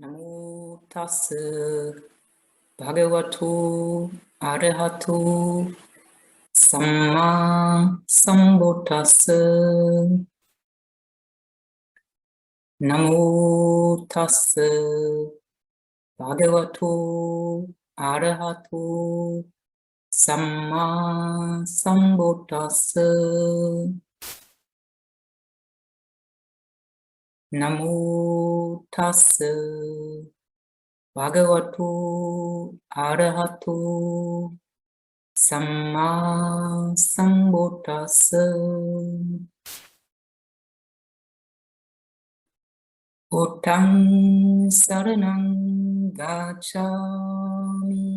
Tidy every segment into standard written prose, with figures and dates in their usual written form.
Namo tassa bhagavato arahato samma sambuddhassa. Namo tassa bhagavato arahato samma sambuddhassa. Namo tassa bhagavato arahato samma sambuddhassa. Buddhaṃ saraṇaṃ gacchāmi,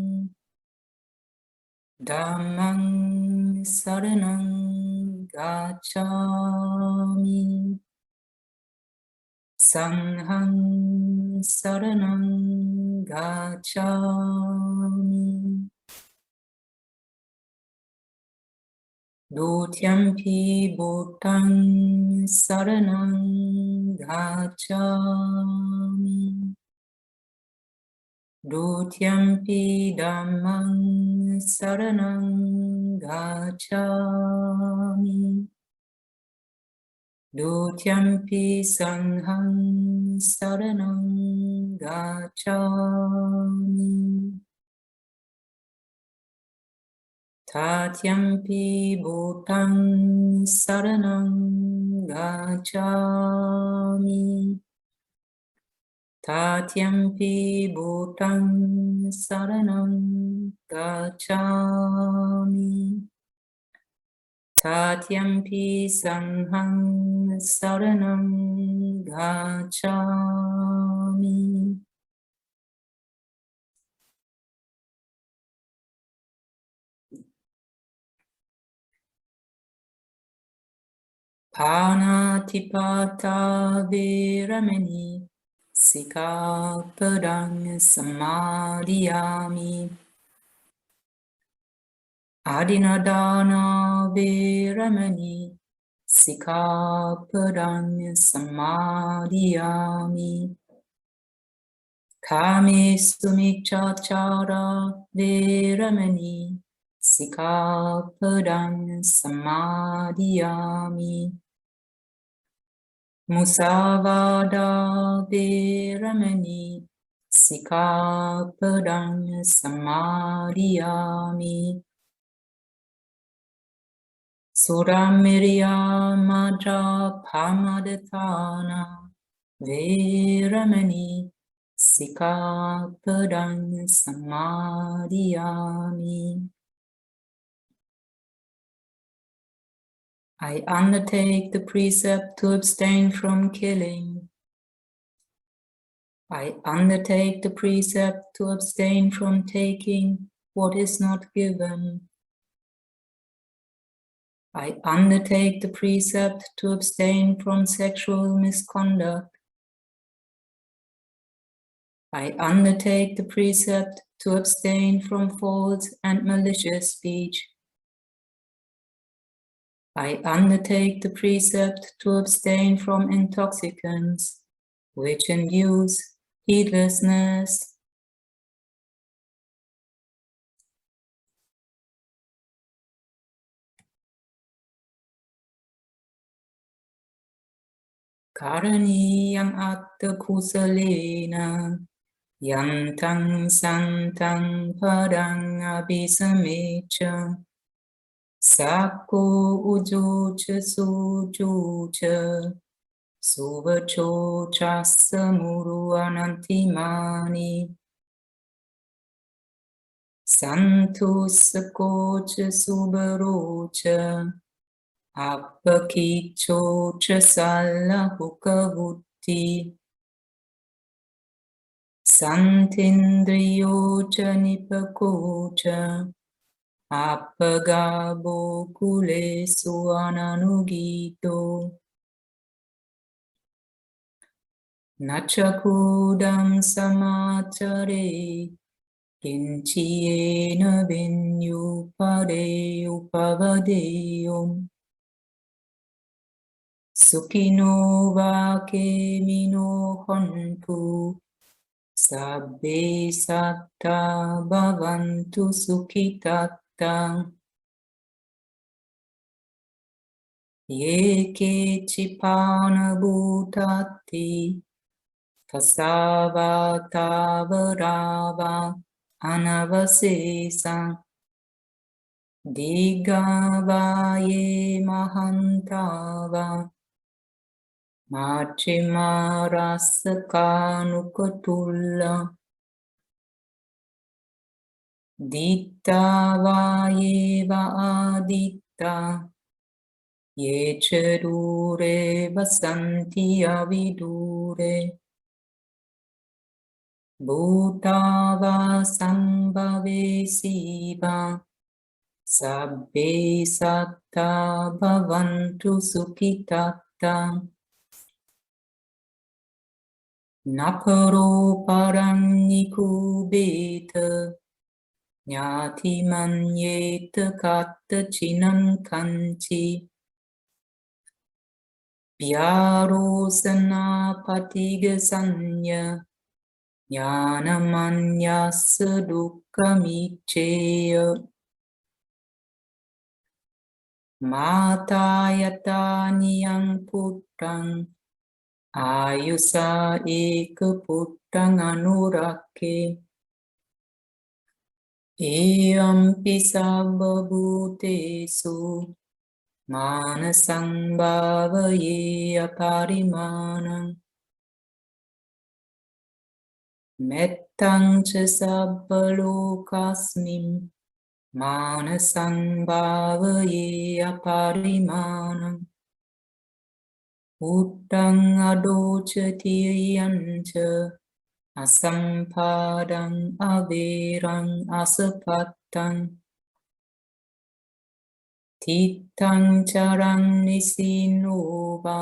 Dhammaṃ saraṇaṃ gacchāmi, Saṅgham saraṇaṃ gacchāmi, Dutiyampi Buddhaṃ saraṇaṃ gacchāmi, Dutiyampi Dhammaṃ saraṇaṃ gacchāmi, Dutiyampi Saṅgham saraṇaṃ gacchāmi, Tatyampi Buddhaṃ saraṇaṃ gacchāmi, Tatyampi Buddhaṃ saraṇaṃ gacchāmi, Tatyampi Saṅgham saraṇaṃ gacchāmi. Pāṇātipātā vīramani Sikkhapadang samadhiyāmi. Adinadāna vīramani Sikkhapadang samadhiyāmi. Kāmesu miccācārā vīramani Sikkhapadang samadhiyāmi. Musāvādā vīramani Sikkhapadang samadhiyāmi. Suramirya madhya-pāmadātāna vīramani Sikkhapadang samadhiyāmi. I undertake the precept to abstain from killing. I undertake the precept to abstain from taking what is not given. I undertake the precept to abstain from sexual misconduct. I undertake the precept to abstain from false and malicious speech. I undertake the precept to abstain from intoxicants, which induce heedlessness. Karaniyam atta kusalena yantang santang padang abhisamecha Sakko ujocha sujocha suvacho chasamuru anantimani santu sakocha subarocha appakichocha sallahukavutti santindriyocha nipakocha Appagabo kulesu ananugito Nachakudam samachare Kinchiyena vinyupade upavadeyum Sukino vake mino hontu Sabbe satta bhavantu sukhitatta. Ye kechipana bhutati. Kasava varava anavasesam. Digavaye mahantava. Machima rasakanukotulla. Ditta vayeva aditta. Ye chedure vasanti avidure. Bhutava sambhave siva. Sabbe satta bhavantu sukhitatta. Naparo paranyikubeta. Nyati manyeta katta chinam kanchi. Vyarosana patiga sanya. Jnanamanyassa dukkamicheya. Mata yata niyang puttang. Ayusa eka puttang anurakke. Eyampi sabba bhutesu. Manasang bhavaye aparimanam. Mettang ca sabba lokasmin. Manasang bhavaye aparimanam. Uttang adocati yancha. Asampadang averang asapattang. Tittang charang nisinova.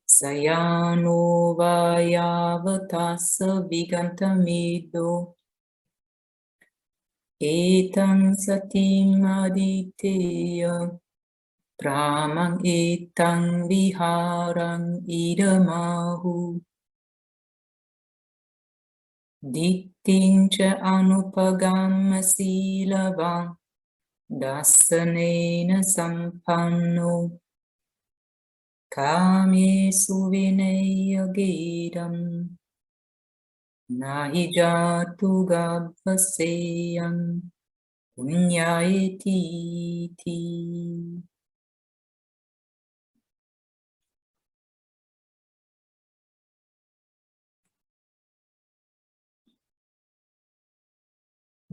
Sayanova yavatasa vigantamido. Etang satim aditeya. Pramang etang viharang idamahu. Dittincha anupagama silavang. Dasanena sampanno. Kamesu vinaya gedam. Nahi jatu gabbaseyam. Punyayati.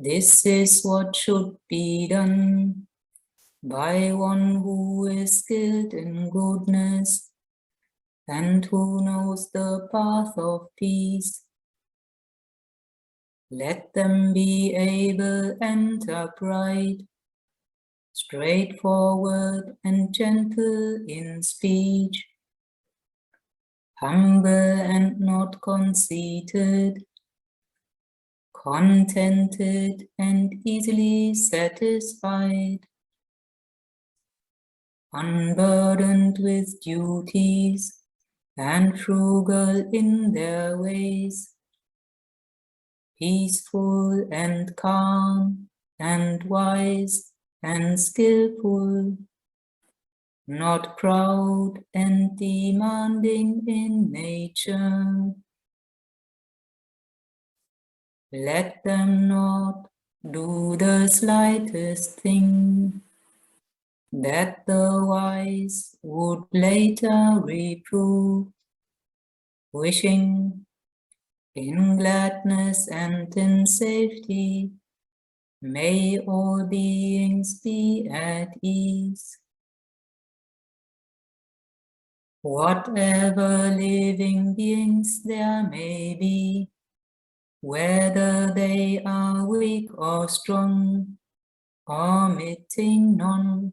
This is what should be done by one who is skilled in goodness and who knows the path of peace. Let them be able and upright, straightforward and gentle in speech, humble and not conceited, contented and easily satisfied, unburdened with duties and frugal in their ways, peaceful and calm and wise and skillful, not proud and demanding in nature. Let them not do the slightest thing that the wise would later reprove, wishing in gladness and in safety may all beings be at ease. Whatever living beings there may be, whether they are weak or strong, omitting none,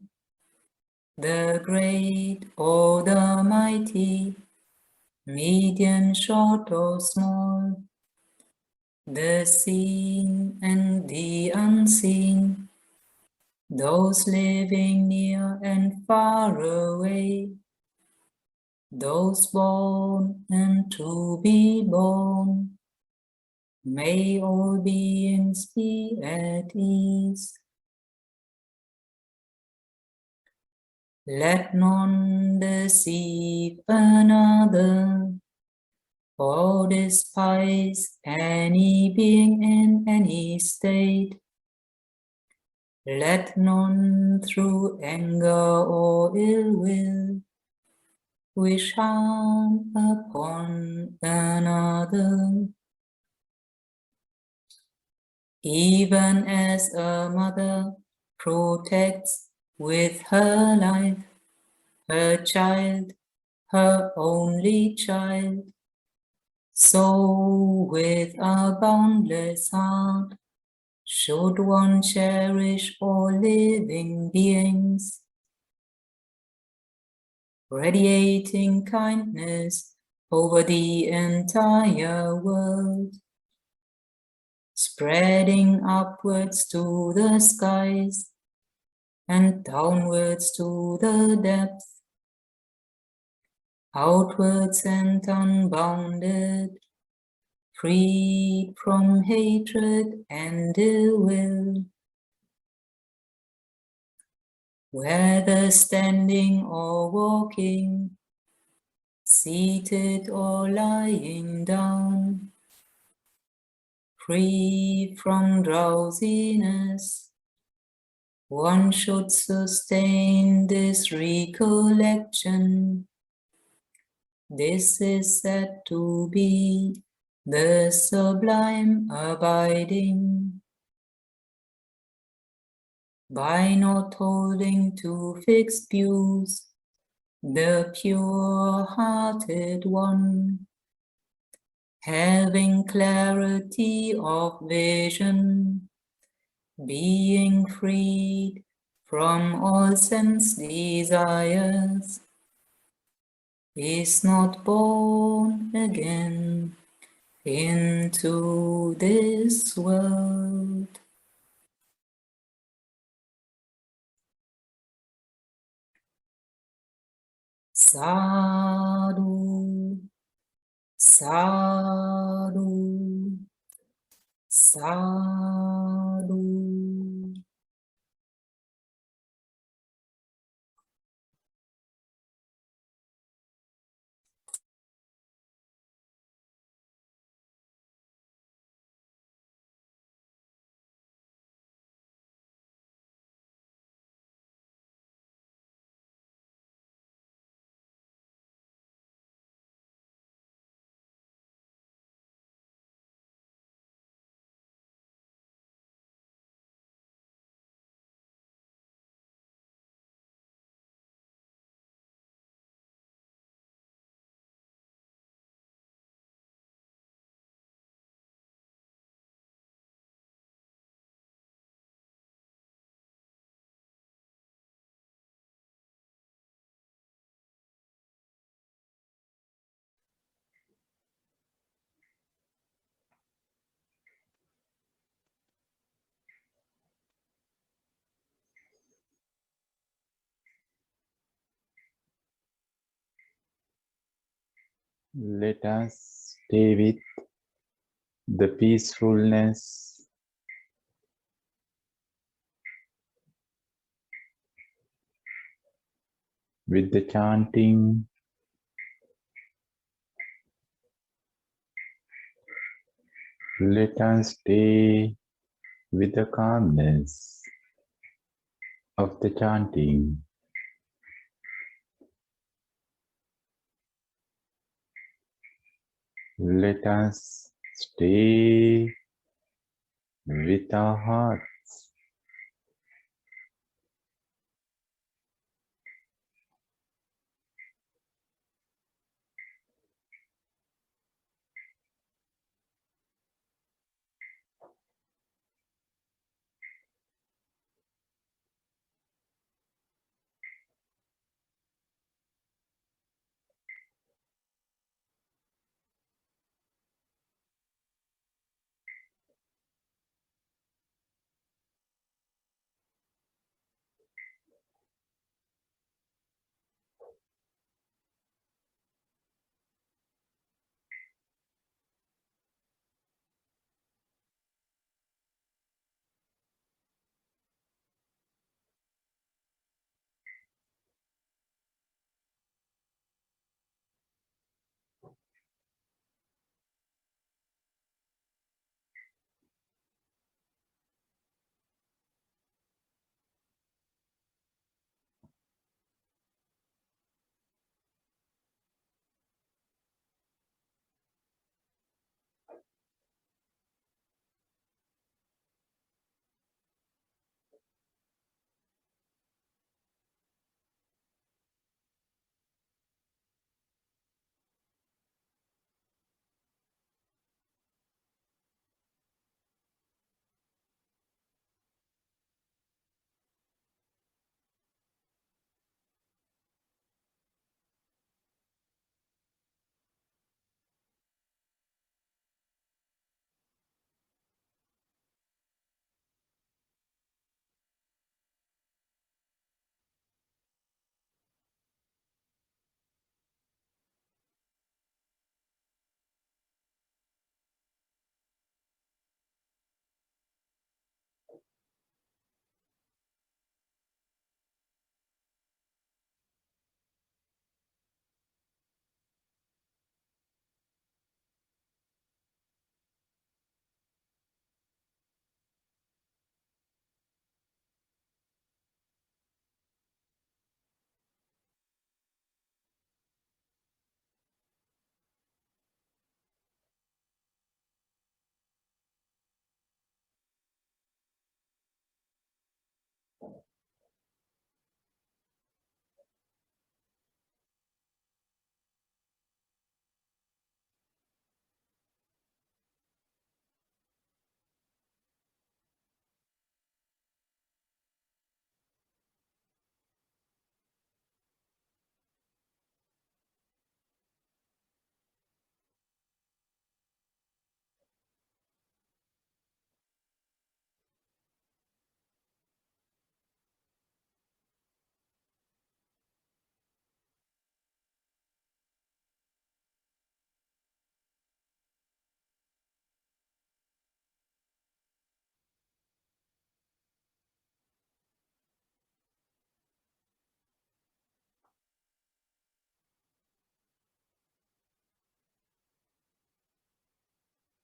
the great or the mighty, medium, short or small, the seen and the unseen, those living near and far away, those born and to be born, May all beings be at ease. Let none deceive another, or despise any being in any state. Let none through anger or ill will wish harm upon another. Even as a mother protects with her life her child, her only child, so with a boundless heart should one cherish all living beings, radiating kindness over the entire world, spreading upwards to the skies and downwards to the depths, outwards and unbounded, freed from hatred and ill will. Whether standing or walking, seated or lying down, free from drowsiness, one should sustain this recollection. This is said to be the sublime abiding. By not holding to fixed views, the pure-hearted one, having clarity of vision, being freed from all sense desires, is not born again into this world. Sadhu, sadhu, sadhu. Let us stay with the peacefulness, with the chanting. Let us stay with the calmness of the chanting. Let us stay with our hearts.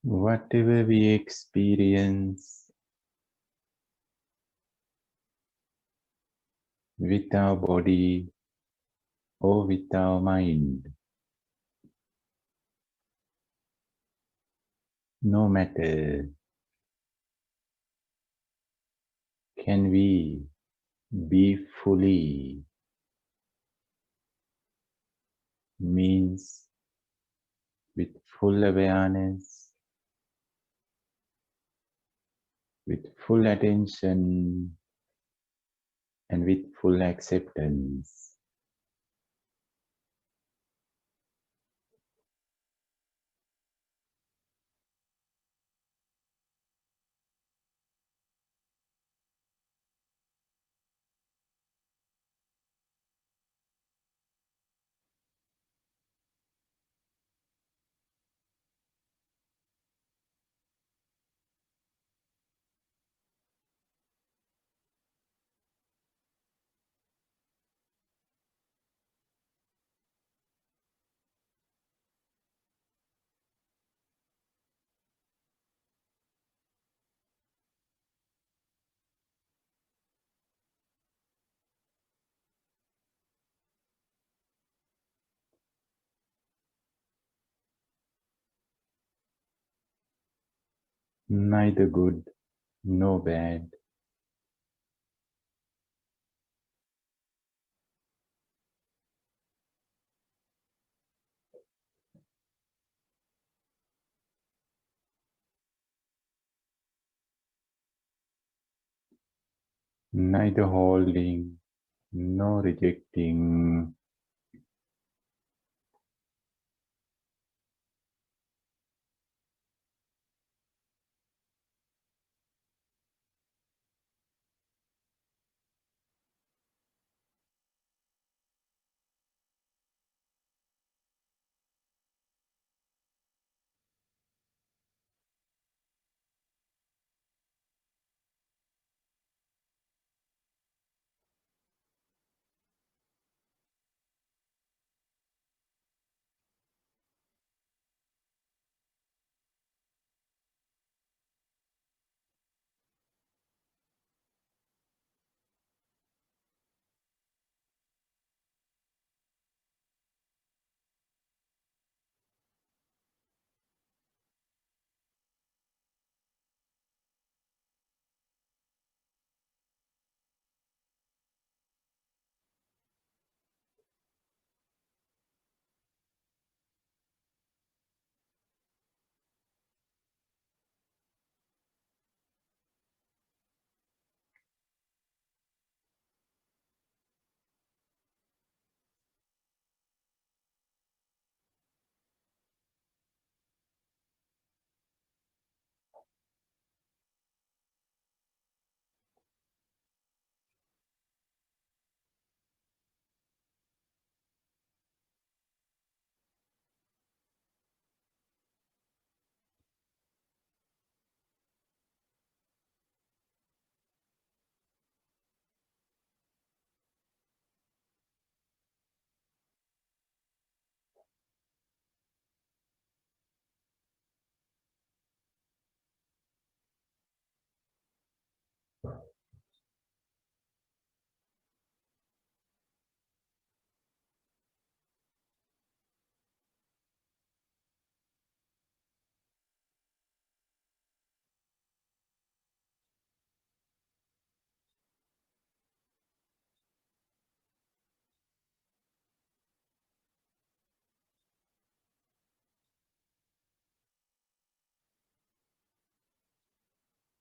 Whatever we experience with our body or with our mind, no matter, can we be fully, means with full awareness, with full attention, and with full acceptance. Neither good nor bad. Neither holding nor rejecting.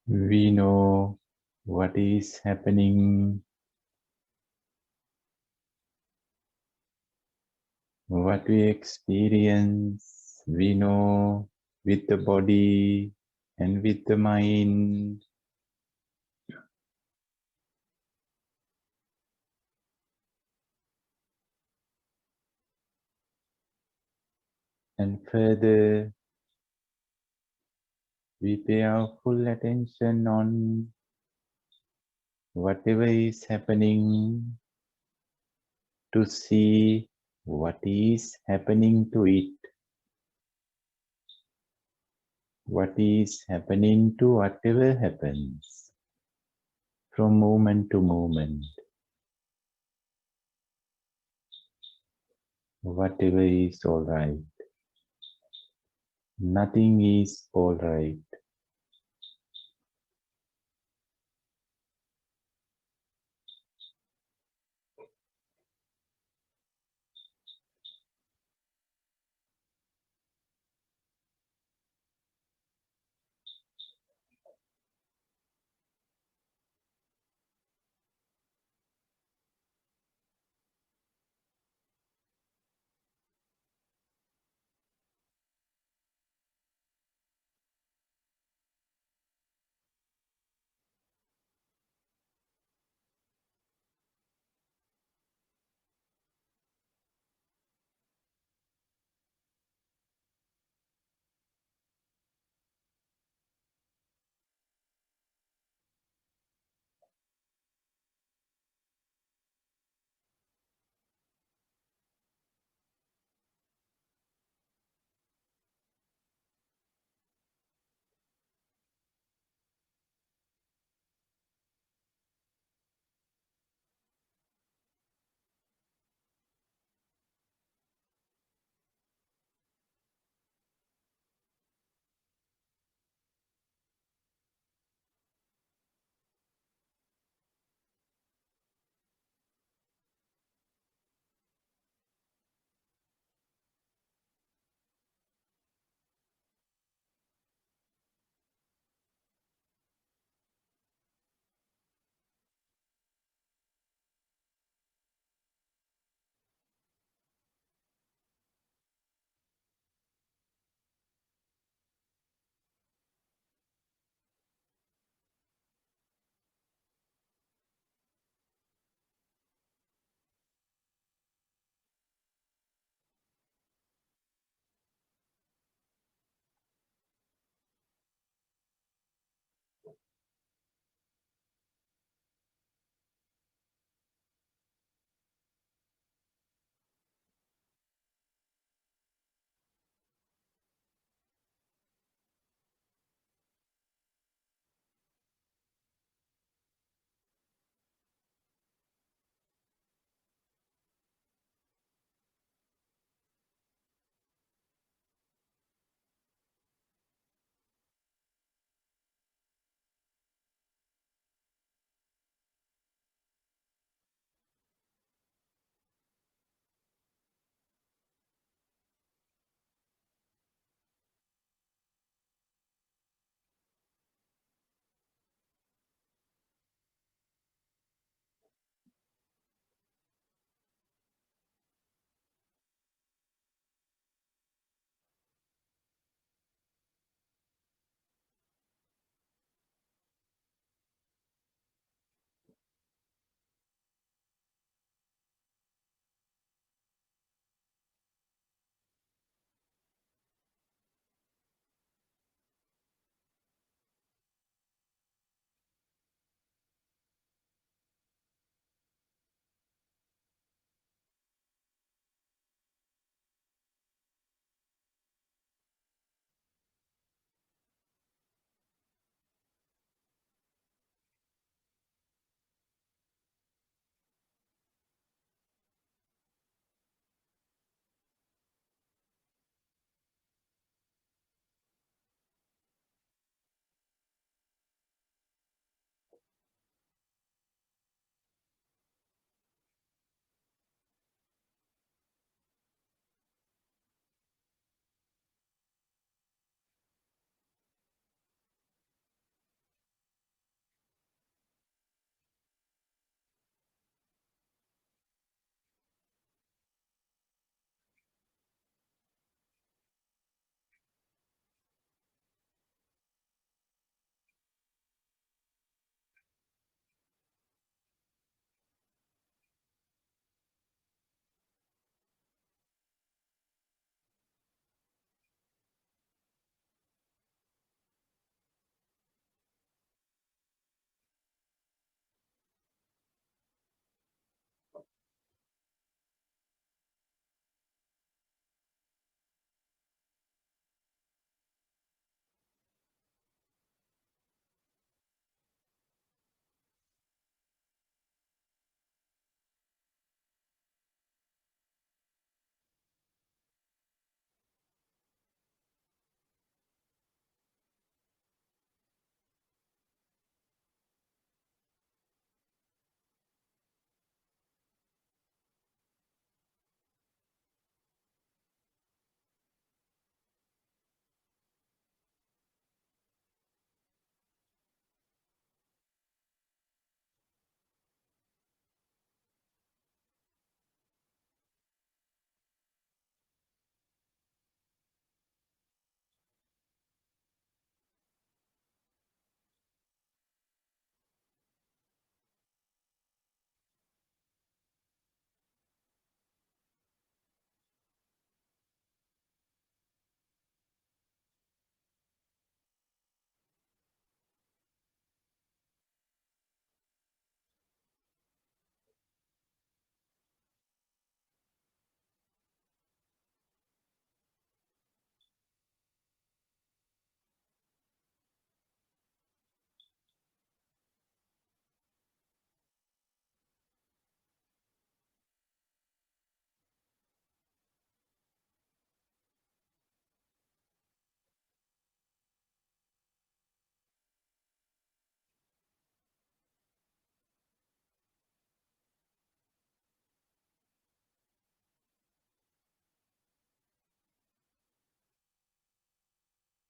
We know what is happening, what we experience. We know with the body and with the mind. And further, we pay our full attention on whatever is happening to see what is happening to it. what is happening to whatever happens from moment to moment. Whatever is all right. Nothing is all right.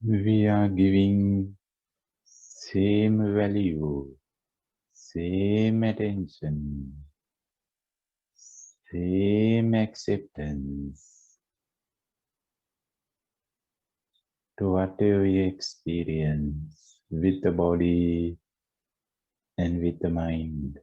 We are giving same value, same attention, same acceptance to whatever we experience with the body and with the mind.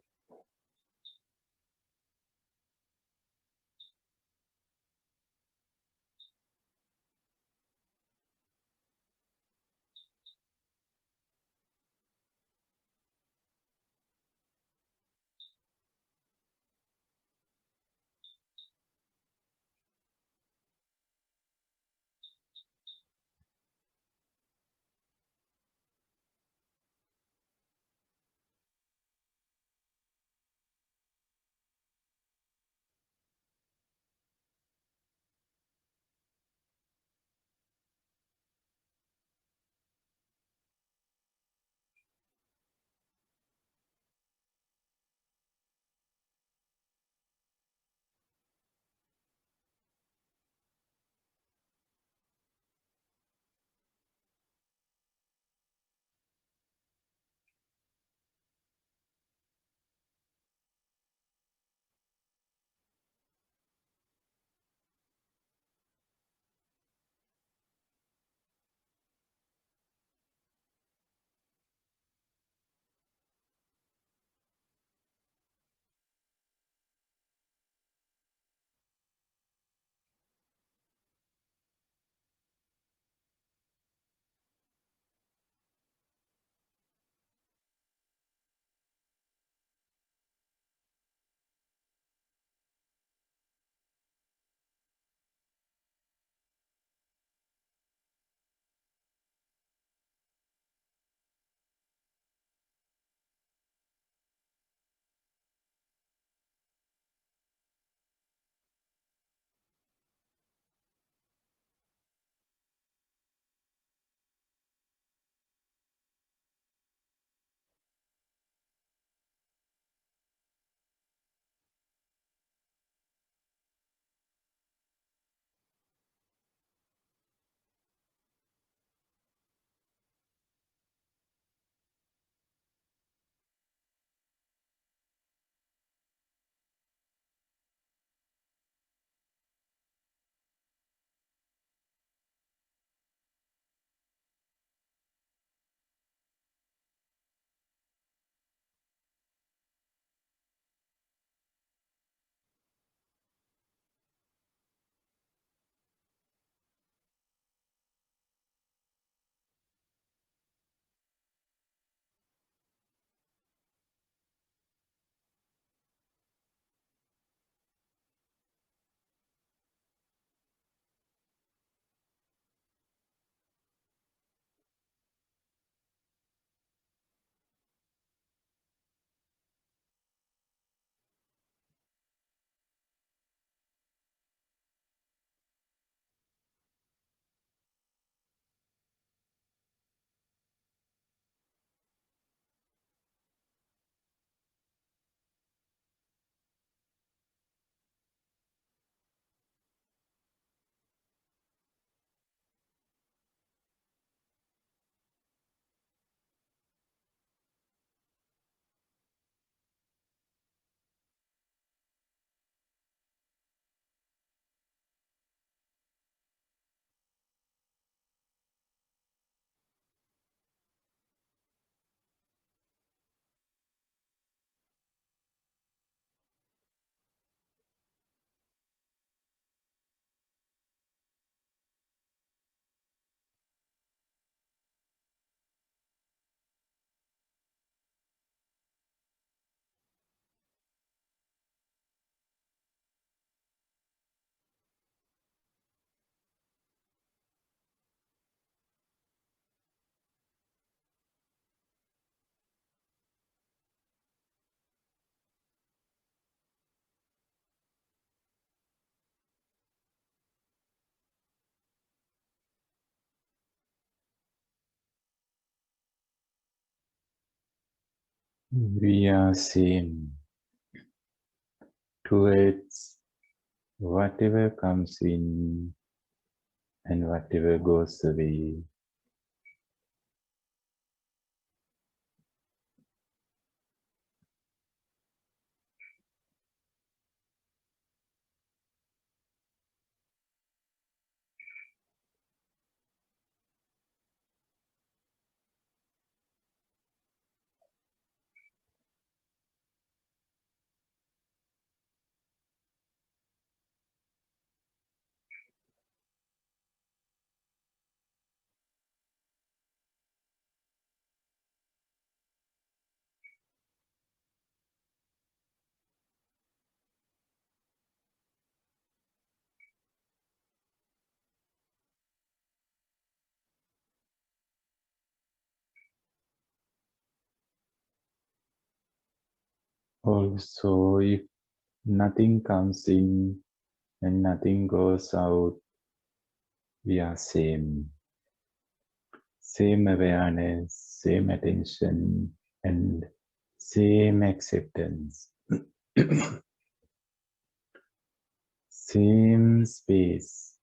We are same towards whatever comes in and whatever goes away. Also, if nothing comes in and nothing goes out, we are same. Same awareness, same attention, and same acceptance. Same space.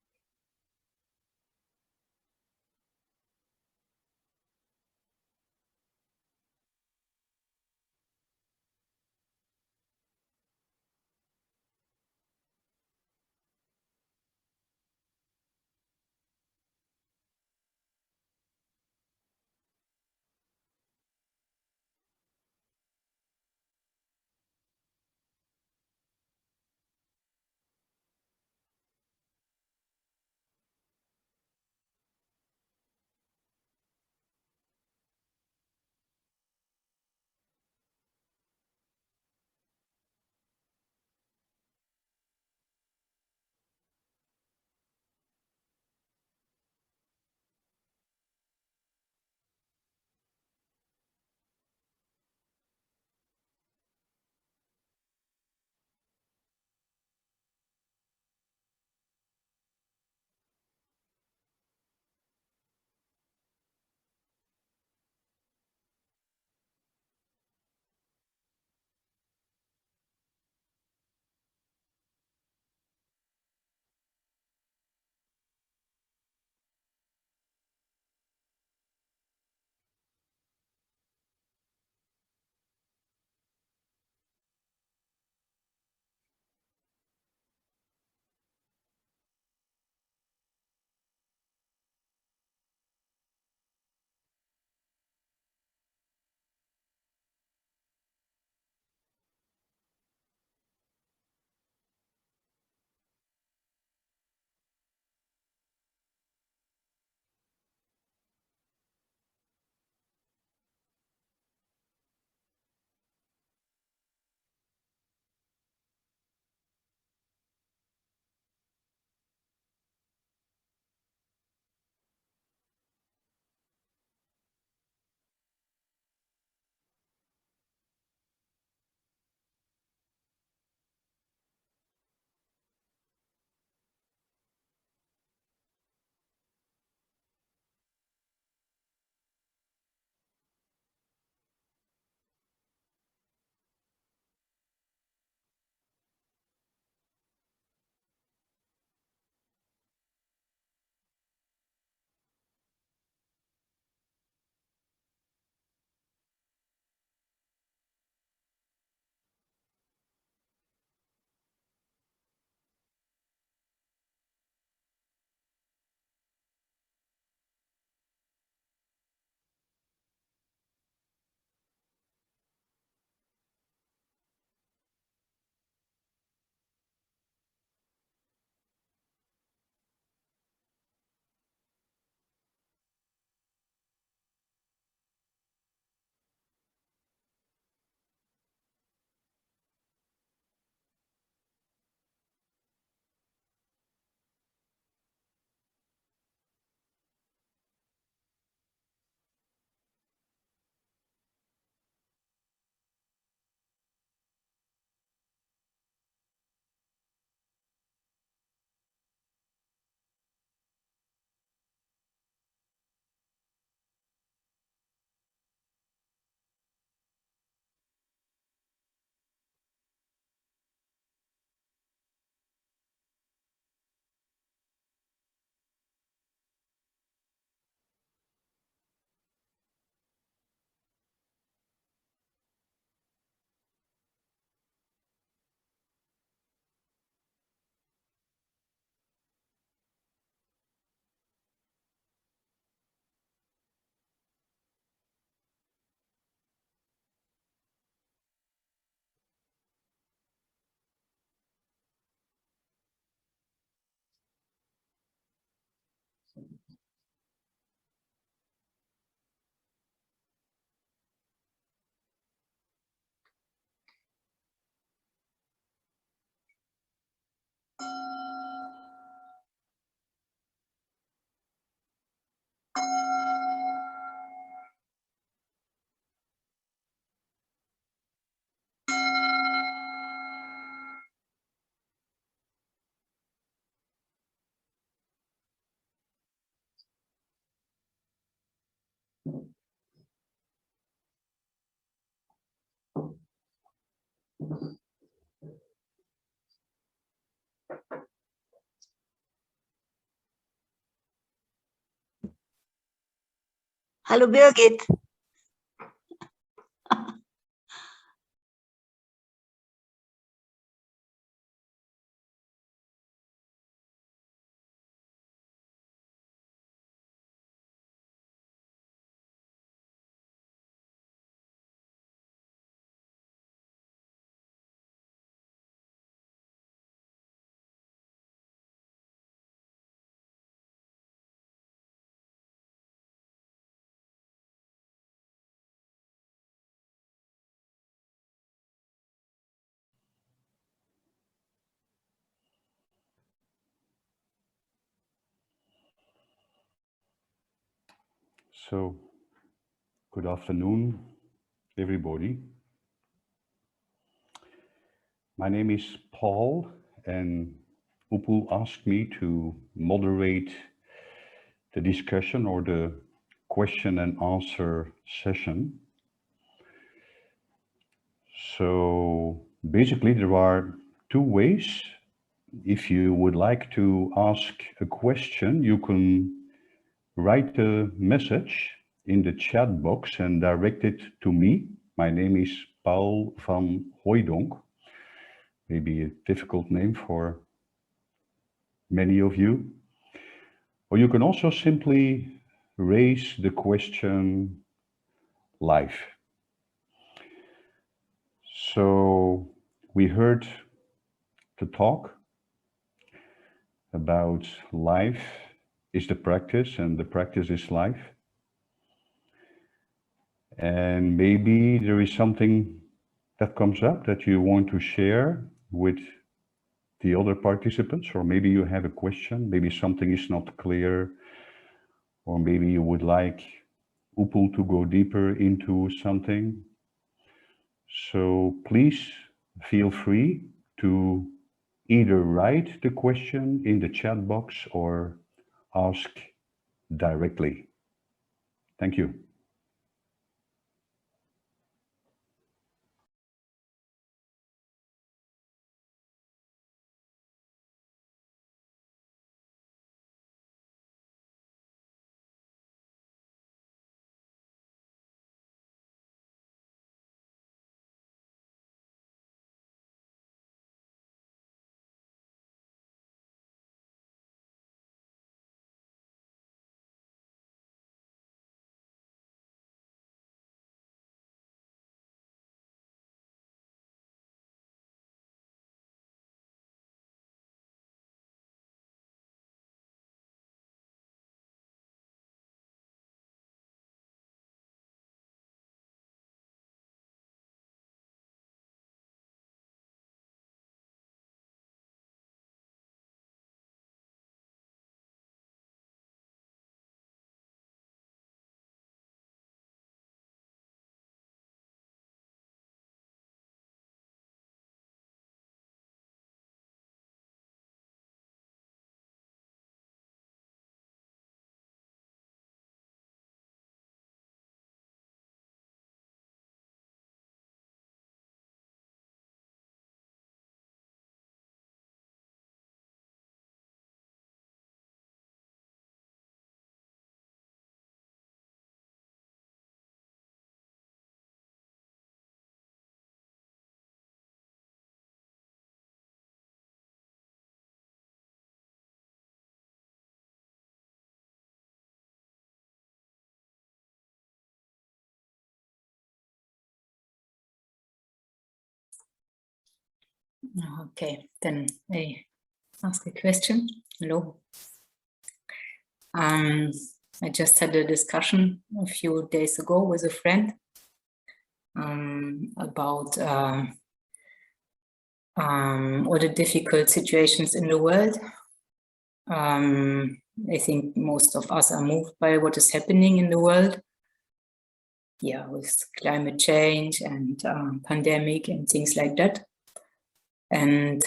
Hallo Birgit. So, good afternoon, everybody. My name is Paul, and Upul asked me to moderate the discussion or the question and answer session. So, basically, there are two ways. If you would like to ask a question, you can write a message in the chat box and direct it to me. My name is Paul van Hooijdonk. Maybe a difficult name for many of you. Or you can also simply raise the question live. So we heard the talk about life is the practice and the practice is life. And maybe there is something that comes up that you want to share with the other participants, or maybe you have a question, maybe something is not clear, or maybe you would like Upul to go deeper into something. So please feel free to either write the question in the chat box or ask directly. Thank you. Okay, then I ask a question. Hello. I just had a discussion a few days ago with a friend about all the difficult situations in the world. I think most of us are moved by what is happening in the world. Yeah, with climate change and pandemic and things like that. And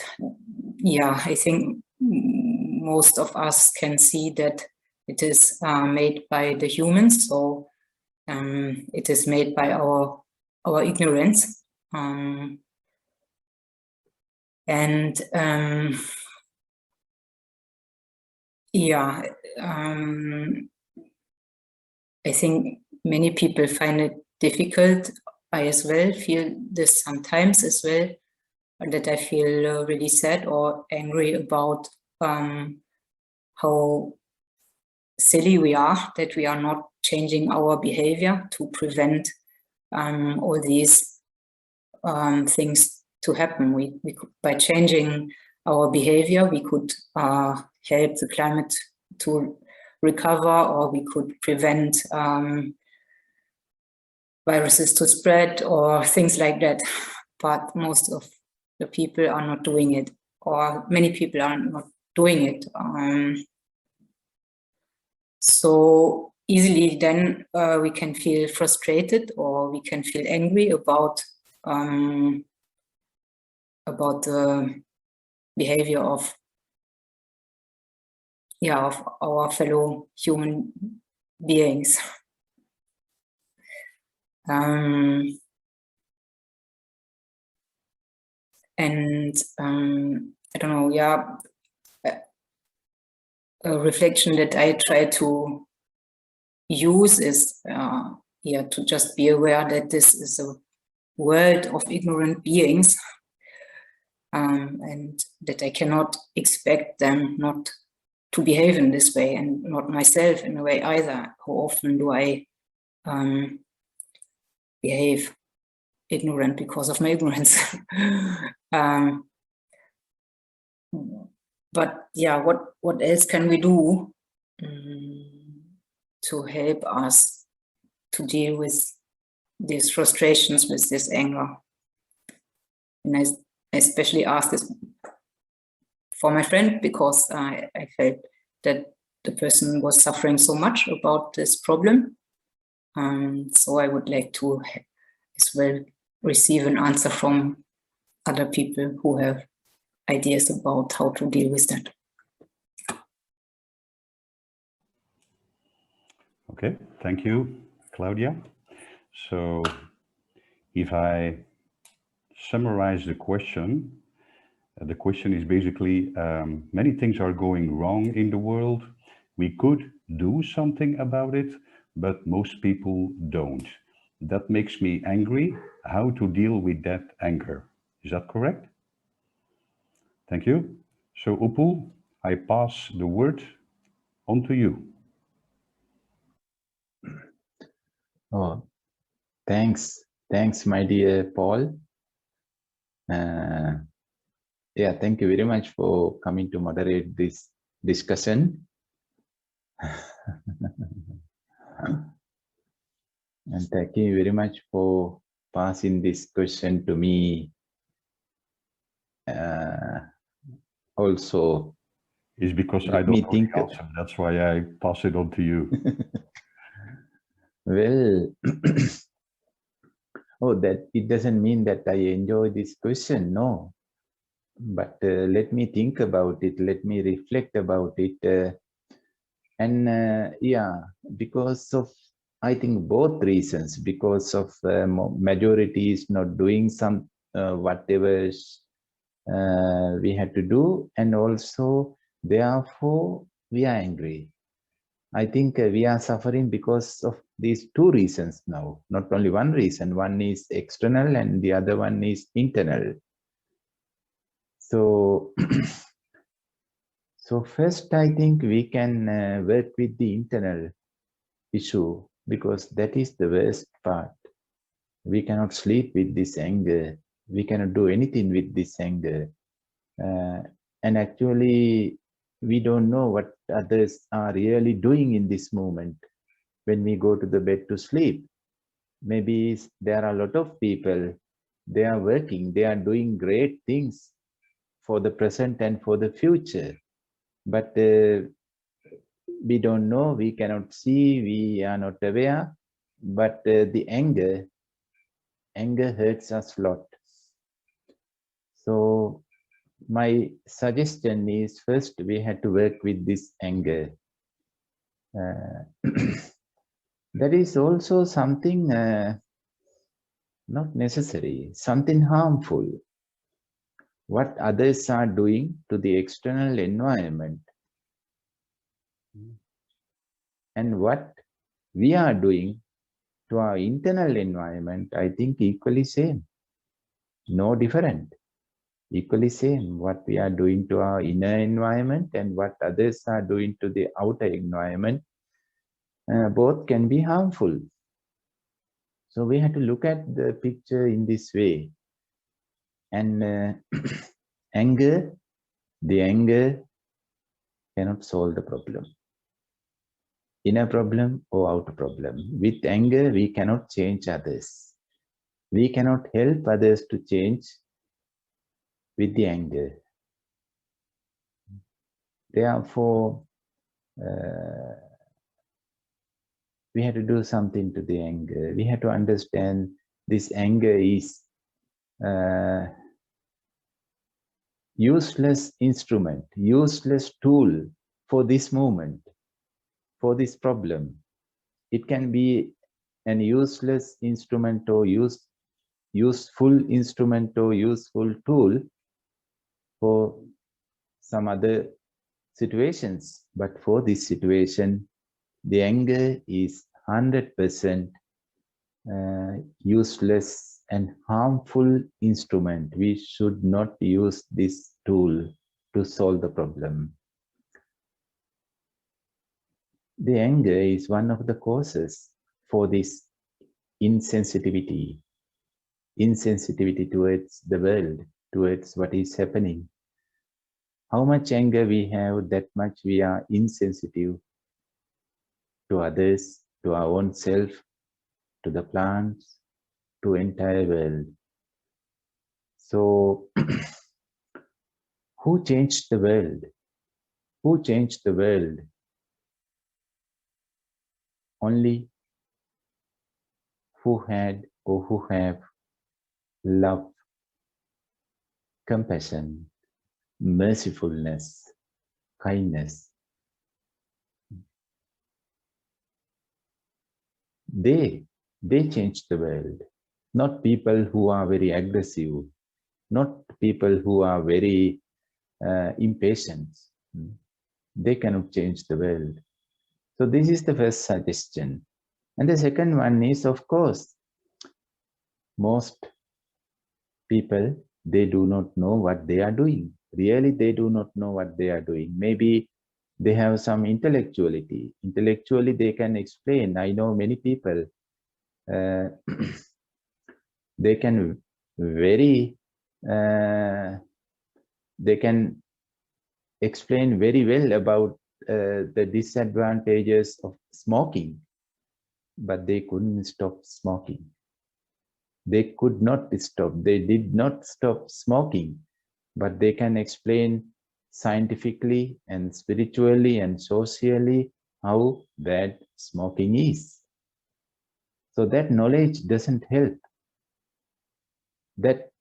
yeah, I think most of us can see that it is made by the humans. So it is made by our ignorance. And yeah, I think many people find it difficult. I as well feel this sometimes as well, that I feel really sad or angry about how silly we are, that we are not changing our behavior to prevent all these things to happen. We could, by changing our behavior, we could help the climate to recover, or we could prevent viruses to spread or things like that. But most of the people are not doing it, or many people are not doing it. So easily then we can feel frustrated, or we can feel angry about the behavior of our fellow human beings. And I don't know, a reflection that I try to use is to just be aware that this is a world of ignorant beings, and that I cannot expect them not to behave in this way, and not myself in a way either. How often do I behave ignorant because of my ignorance? But yeah, what else can we do to help us to deal with these frustrations, with this anger? And I especially ask this for my friend, because I felt that the person was suffering so much about this problem. So I would like to as well receive an answer from other people who have ideas about how to deal with that. Okay, thank you, Claudia. So if I summarize the question is basically, many things are going wrong in the world. We could do something about it, but most people don't. That makes me angry. How to deal with that anger? Is that correct? Thank you. So Upul, I pass the word on to you. Oh, thanks, my dear Paul. Yeah, thank you very much for coming to moderate this discussion. And thank you very much for passing this question to me. Also, it's because I don't know the answer. That's why I pass it on to you. Well, that it doesn't mean that I enjoy this question, no. But let me think about it. Let me reflect about it. Because of, I think, both reasons. Because of majority is not doing some whatever we had to do, and also therefore we are angry. I think we are suffering because of these two reasons now, not only one reason. One is external and the other one is internal. So, so first I think we can work with the internal issue, because that is the worst part. We cannot sleep with this anger. We cannot do anything with this anger. And actually, we don't know what others are really doing in this moment when we go to the bed to sleep. Maybe there are a lot of people, they are working, they are doing great things for the present and for the future. But we don't know, we cannot see, we are not aware. But the anger hurts us a lot. So my suggestion is, first we had to work with this anger. That is also something not necessary, something harmful. what others are doing to the external environment and what we are doing to our internal environment, I think equally same, no different, equally same. What we are doing to our inner environment and what others are doing to the outer environment, both can be harmful. So we have to look at the picture in this way. And the anger cannot solve the problem. Inner problem or outer problem. With anger, we cannot change others. We cannot help others to change with the anger. Therefore, we have to do something to the anger. We have to understand this anger is useless instrument, useless tool for this moment, for this problem. It can be an useless instrument or useful instrument or useful tool for some other situations. But for this situation, the anger is 100% useless and harmful instrument. We should not use this tool to solve the problem. The anger is one of the causes for this insensitivity towards the world, towards what is happening. How much anger we have, that much we are insensitive to others, to our own self, to the plants, to entire world. So, who changed the world? Who changed the world? Only who had or who have love, compassion, mercifulness, kindness. They changed the world. Not people who are very aggressive, not people who are very impatient. They cannot change the world. So this is the first suggestion. And the second one is, of course, most people, they do not know what they are doing. Really, they do not know what they are doing. Maybe they have some intellectuality. Intellectually, they can explain. I know many people, they can explain very well about the disadvantages of smoking, but they couldn't stop smoking. They could not stop. They did not stop smoking, but they can explain scientifically and spiritually and socially how bad smoking is. So that knowledge doesn't help. That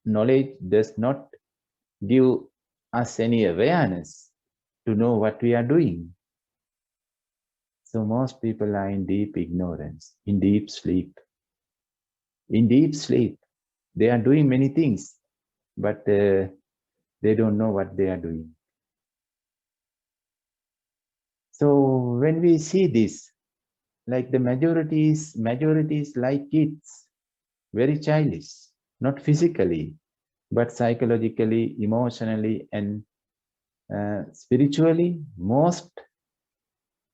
knowledge does not give us any awareness to know what we are doing. So most people are in deep ignorance, in deep sleep. In deep sleep, they are doing many things, but they don't know what they are doing. So when we see this, like the majorities like kids, very childish, not physically, but psychologically, emotionally, and spiritually, most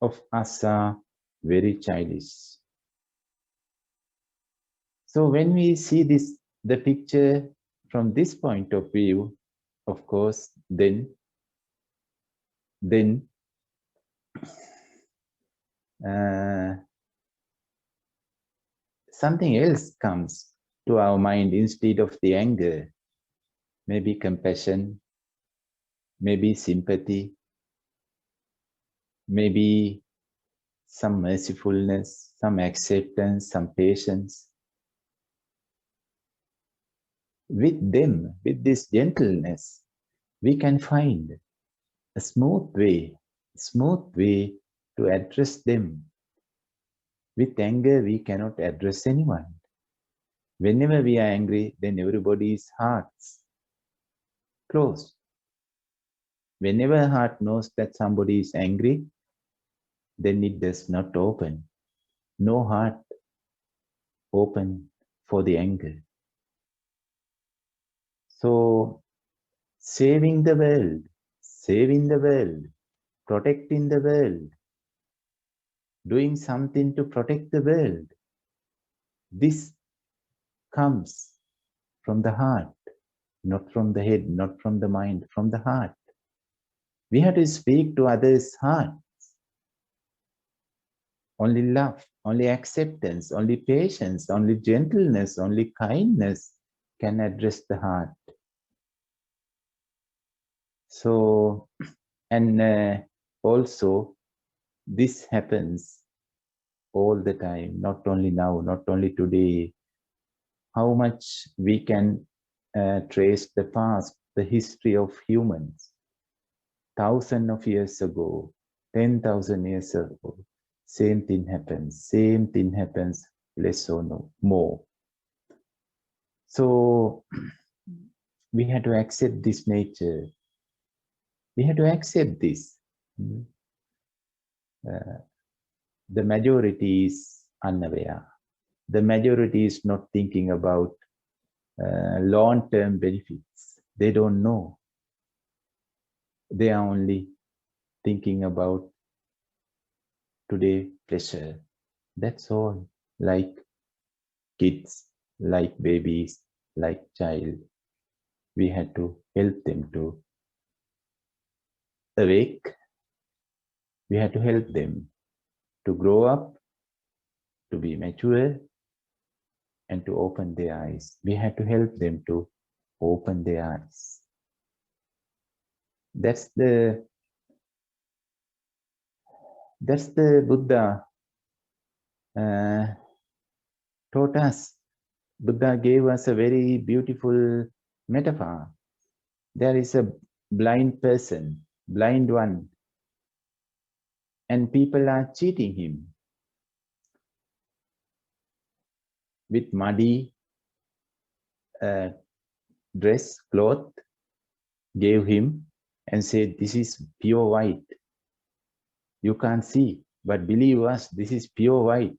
of us are very childish. So when we see this, the picture from this point of view, of course, then something else comes to our mind instead of the anger. Maybe compassion, maybe sympathy, maybe some mercifulness, some acceptance, some patience. With them, with this gentleness, we can find a smooth way to address them. With anger, we cannot address anyone. Whenever we are angry, then everybody's hearts closed. Whenever heart knows that somebody is angry, then it does not open. No heart open for the anger. So, saving the world, protecting the world, doing something to protect the world, this comes from the heart, not from the head, not from the mind, from the heart. We have to speak to others' heart. Only love, only acceptance, only patience, only gentleness, only kindness can address the heart. So, and also this happens all the time, not only now, not only today. How much we can trace the past, the history of humans, thousands of years ago, 10,000 years ago, same thing happens, less or no, more. So we had to accept this nature. We had to accept this. The majority is unaware. The majority is not thinking about long-term benefits. They don't know. They are only thinking about today pleasure. That's all. Like kids, like babies, like child. We had to help them to awake. We had to help them to grow up, to be mature, and to open their eyes. We had to help them to open their eyes. That's the Buddha taught us. Buddha gave us a very beautiful metaphor. There is a blind person, blind one, and people are cheating him with muddy dress, cloth, gave him and said, this is pure white. You can't see, but believe us, this is pure white.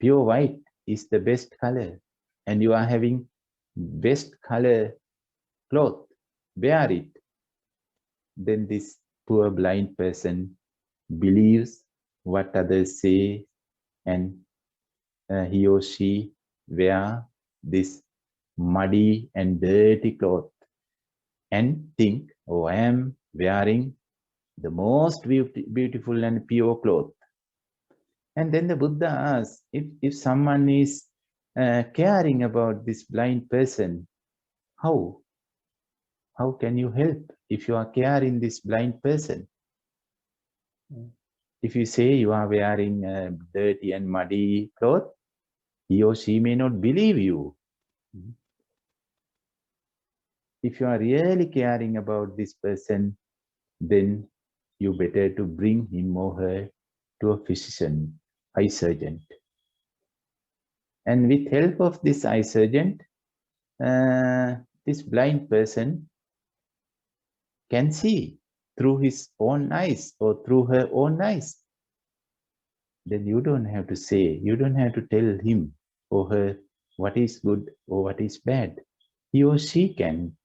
Pure white is the best color, and you are having best color cloth. Wear it. Then this poor blind person believes what others say, and he or she wear this muddy and dirty cloth and think, oh, I am wearing the most beautiful and pure cloth. And then the Buddha asks, if someone is caring about this blind person, how can you help if you are caring this blind person? If you say you are wearing dirty and muddy cloth, he or she may not believe you. If you are really caring about this person, then you better to bring him or her to a physician, eye surgeon. And with help of this eye surgeon, this blind person can see through his own eyes or through her own eyes. Then you don't have to say, you don't have to tell him or her what is good or what is bad. He or she can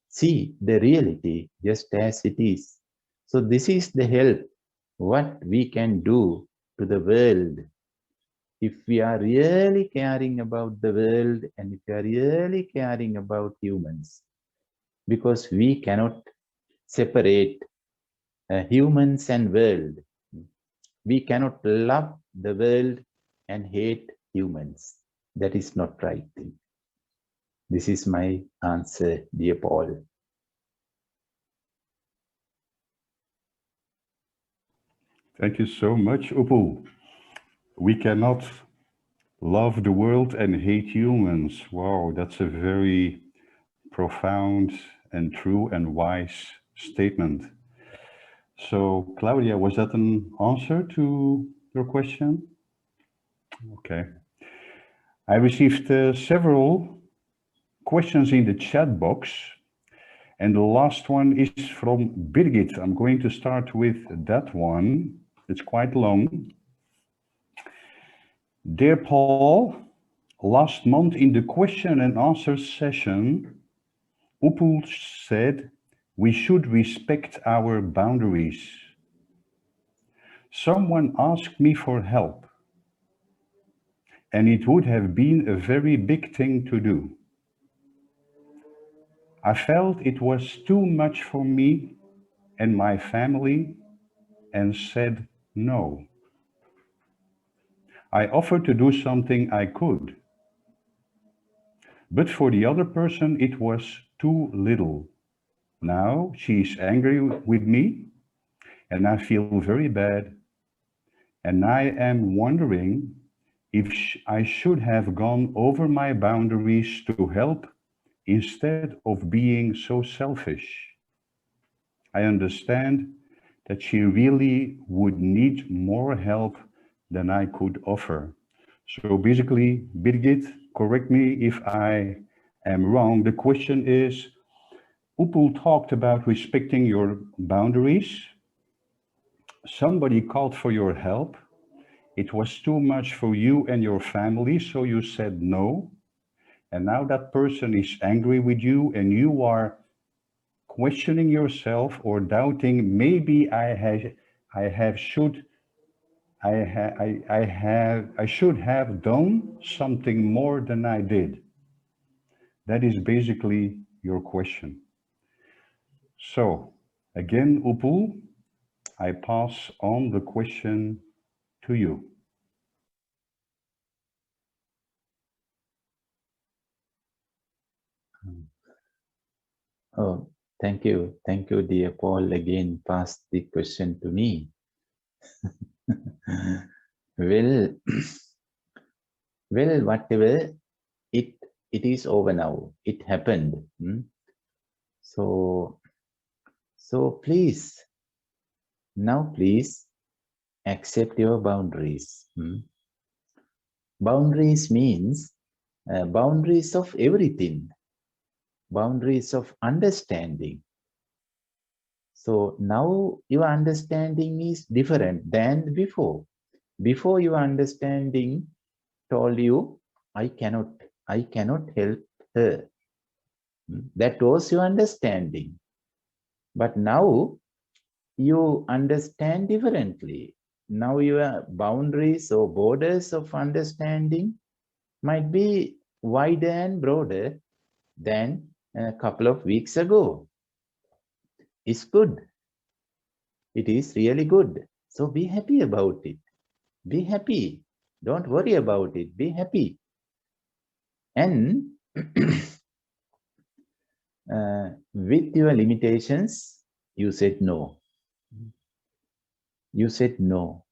see the reality just as it is. So this is the help, what we can do to the world. If we are really caring about the world and if we are really caring about humans, because we cannot separate humans and world. We cannot love the world and hate humans. That is not right thing. This is my answer, dear Paul. Thank you so much, Upul. We cannot love the world and hate humans. Wow, that's a very profound and true and wise statement. So, Claudia, was that an answer to your question? Okay. I received several questions in the chat box, And the last one is from Birgit. I'm going to start with that one. It's quite long. Dear Paul, last month in the question and answer session, Upul said we should respect our boundaries. Someone asked me for help, and it would have been a very big thing to do. I felt it was too much for me and my family and said no. I offered to do something I could, but for the other person it was too little. Now she is angry with me and I feel very bad, and I am wondering if I should have gone over my boundaries to help instead of being so selfish. I understand that she really would need more help than I could offer. So basically, Birgit, correct me if I am wrong. The question is, Upul talked about respecting your boundaries. Somebody called for your help. It was too much for you and your family, so you said no. And now that person is angry with you and you are questioning yourself or doubting, maybe I should have done something more than I did. That is basically your question. So again, Upul, I pass on the question to you. Oh, thank you, dear Paul. Again, pass the question to me. Well, well, whatever, it is over now. It happened. So please, now please accept your boundaries. Boundaries means boundaries of everything, boundaries of understanding. So now your understanding is different than before. Before, your understanding told you, I cannot help her. That was your understanding. But now you understand differently. Now your boundaries or borders of understanding might be wider and broader than a couple of weeks ago. It's good. It is really good. So be happy about it. Be happy. Don't worry about it. Be happy. And with your limitations, you said no. You said no.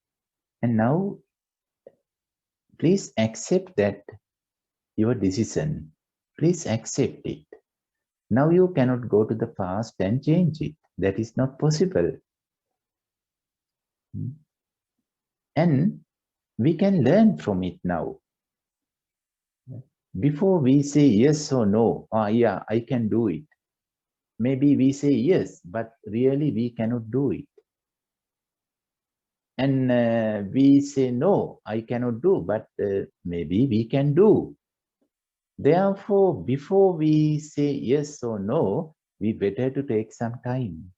And now, please accept that your decision. Please accept it. Now you cannot go to the past and change it. That is not possible. And we can learn from it now. Before we say yes or no, yeah, I can do it. Maybe we say yes, but really we cannot do it. And we say no, I cannot do, but maybe we can do. Therefore, before we say yes or no, we better to take some time.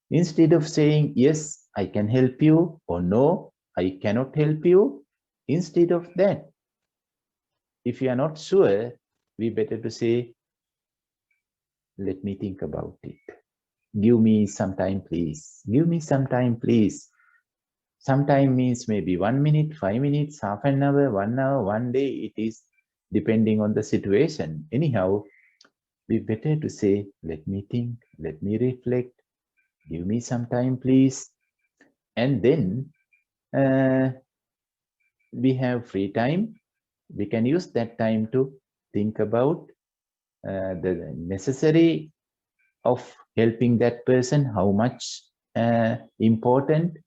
Instead of saying yes, I can help you, or no, I cannot help you, instead of that, if you are not sure, we better to say, let me think about it. Give me some time, please. Give me some time, please. Some time means maybe 1 minute, 5 minutes, half an hour, 1 hour, 1 day. It is depending on the situation. Anyhow, we better to say, let me think, let me reflect. Give me some time, please. And then we have free time. We can use that time to think about the necessary of helping that person, how much important,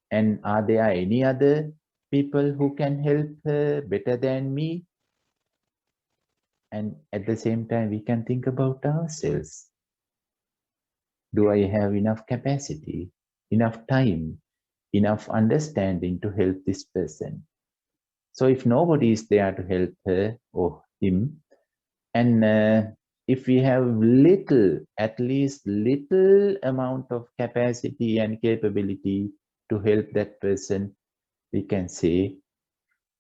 and are there any other people who can help better than me? And at the same time, we can think about ourselves. Do I have enough capacity, enough time, enough understanding to help this person? So if nobody is there to help her or him, and if we have little, at least little amount of capacity and capability to help that person, we can say,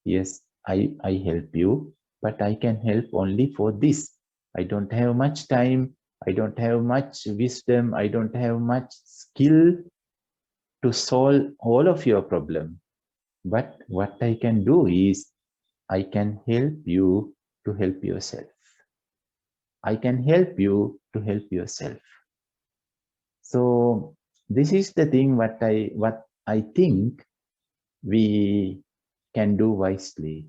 yes, I help you, but I can help only for this. I don't have much time. I don't have much wisdom. I don't have much skill to solve all of your problem. But what I can do is I can help you to help yourself. I can help you to help yourself. So this is the thing what I think we can do wisely.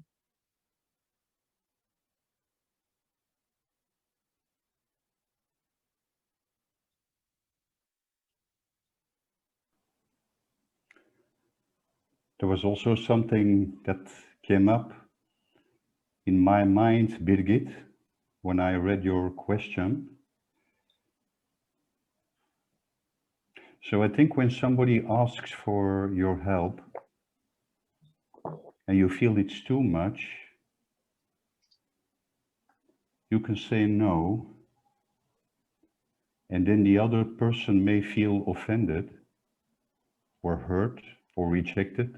There was also something that came up in my mind, Birgit, when I read your question. So I think when somebody asks for your help and you feel it's too much, you can say no, and then the other person may feel offended or hurt or rejected.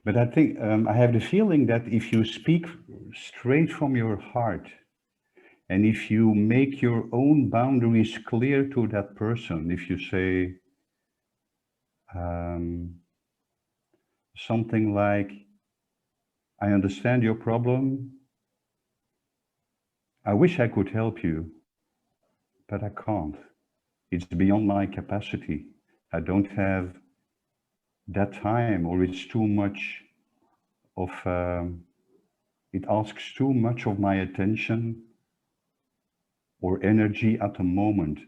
But I think I have the feeling that if you speak straight from your heart, and if you make your own boundaries clear to that person, if you say something like, I understand your problem, I wish I could help you, but I can't. It's beyond my capacity. I don't have that time, or it's too much of, it asks too much of my attention or energy at the moment.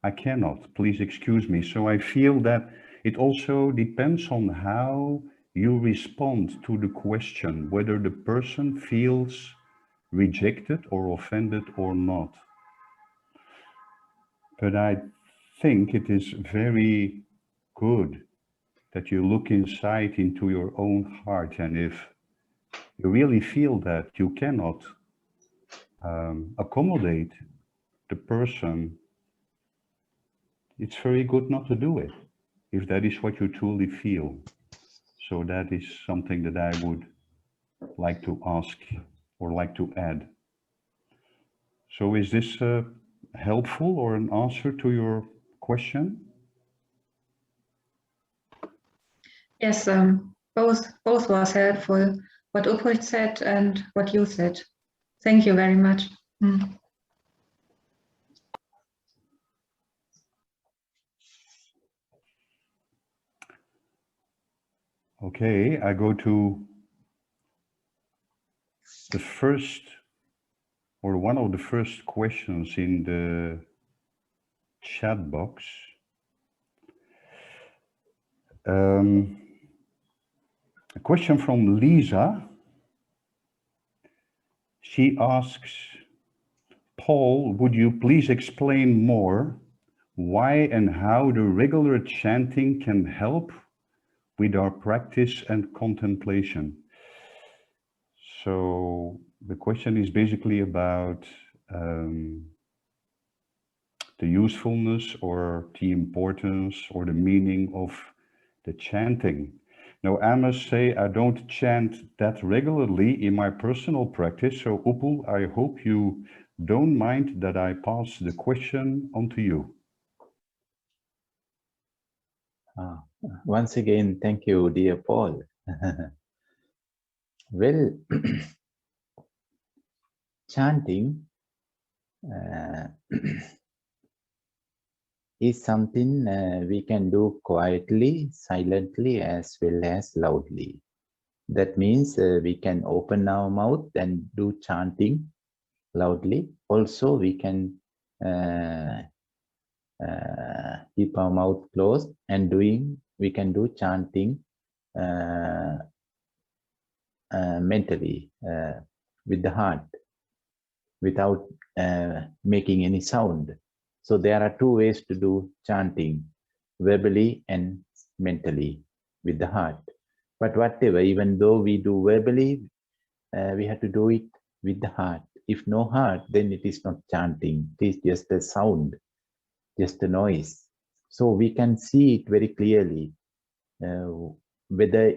I cannot, please excuse me. So I feel that it also depends on how you respond to the question, whether the person feels rejected or offended or not. But I think it is very good that you look inside into your own heart, and if you really feel that you cannot accommodate the person, it's very good not to do it, if that is what you truly feel. So that is something that I would like to ask or like to add. So is this helpful or an answer to your question? Yes, both was helpful. What Uprit said and what you said. Thank you very much. Okay, I go to the first, or one of the first questions in the chat box. A question from Lisa. She asks, Paul, would you please explain more why and how the regular chanting can help with our practice and contemplation? So the question is basically about the usefulness or the importance or the meaning of the chanting. Now, I must say I don't chant that regularly in my personal practice, so Upul, I hope you don't mind that I pass the question on to you. Once again, thank you, dear Paul. Well, chanting is something we can do quietly, silently, as well as loudly. That means we can open our mouth and do chanting loudly. Also, we can keep our mouth closed and we can do chanting mentally with the heart. without making any sound. So there are two ways to do chanting, verbally and mentally with the heart. But whatever, even though we do verbally, we have to do it with the heart. If no heart, then it is not chanting. It is just a sound, just a noise. So we can see it very clearly, whether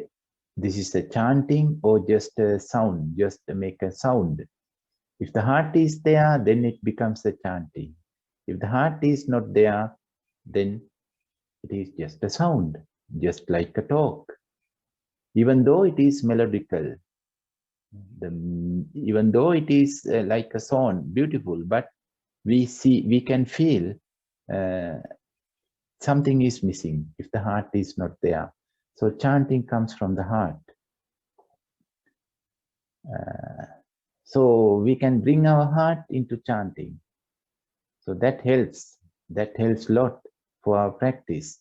this is a chanting or just a sound, just to make a sound. If the heart is there, then it becomes a chanting. If the heart is not there, then it is just a sound, just like a talk. Even though it is melodical, even though it is like a song, beautiful, but we can feel something is missing if the heart is not there. So chanting comes from the heart. So we can bring our heart into chanting. So that helps a lot for our practice.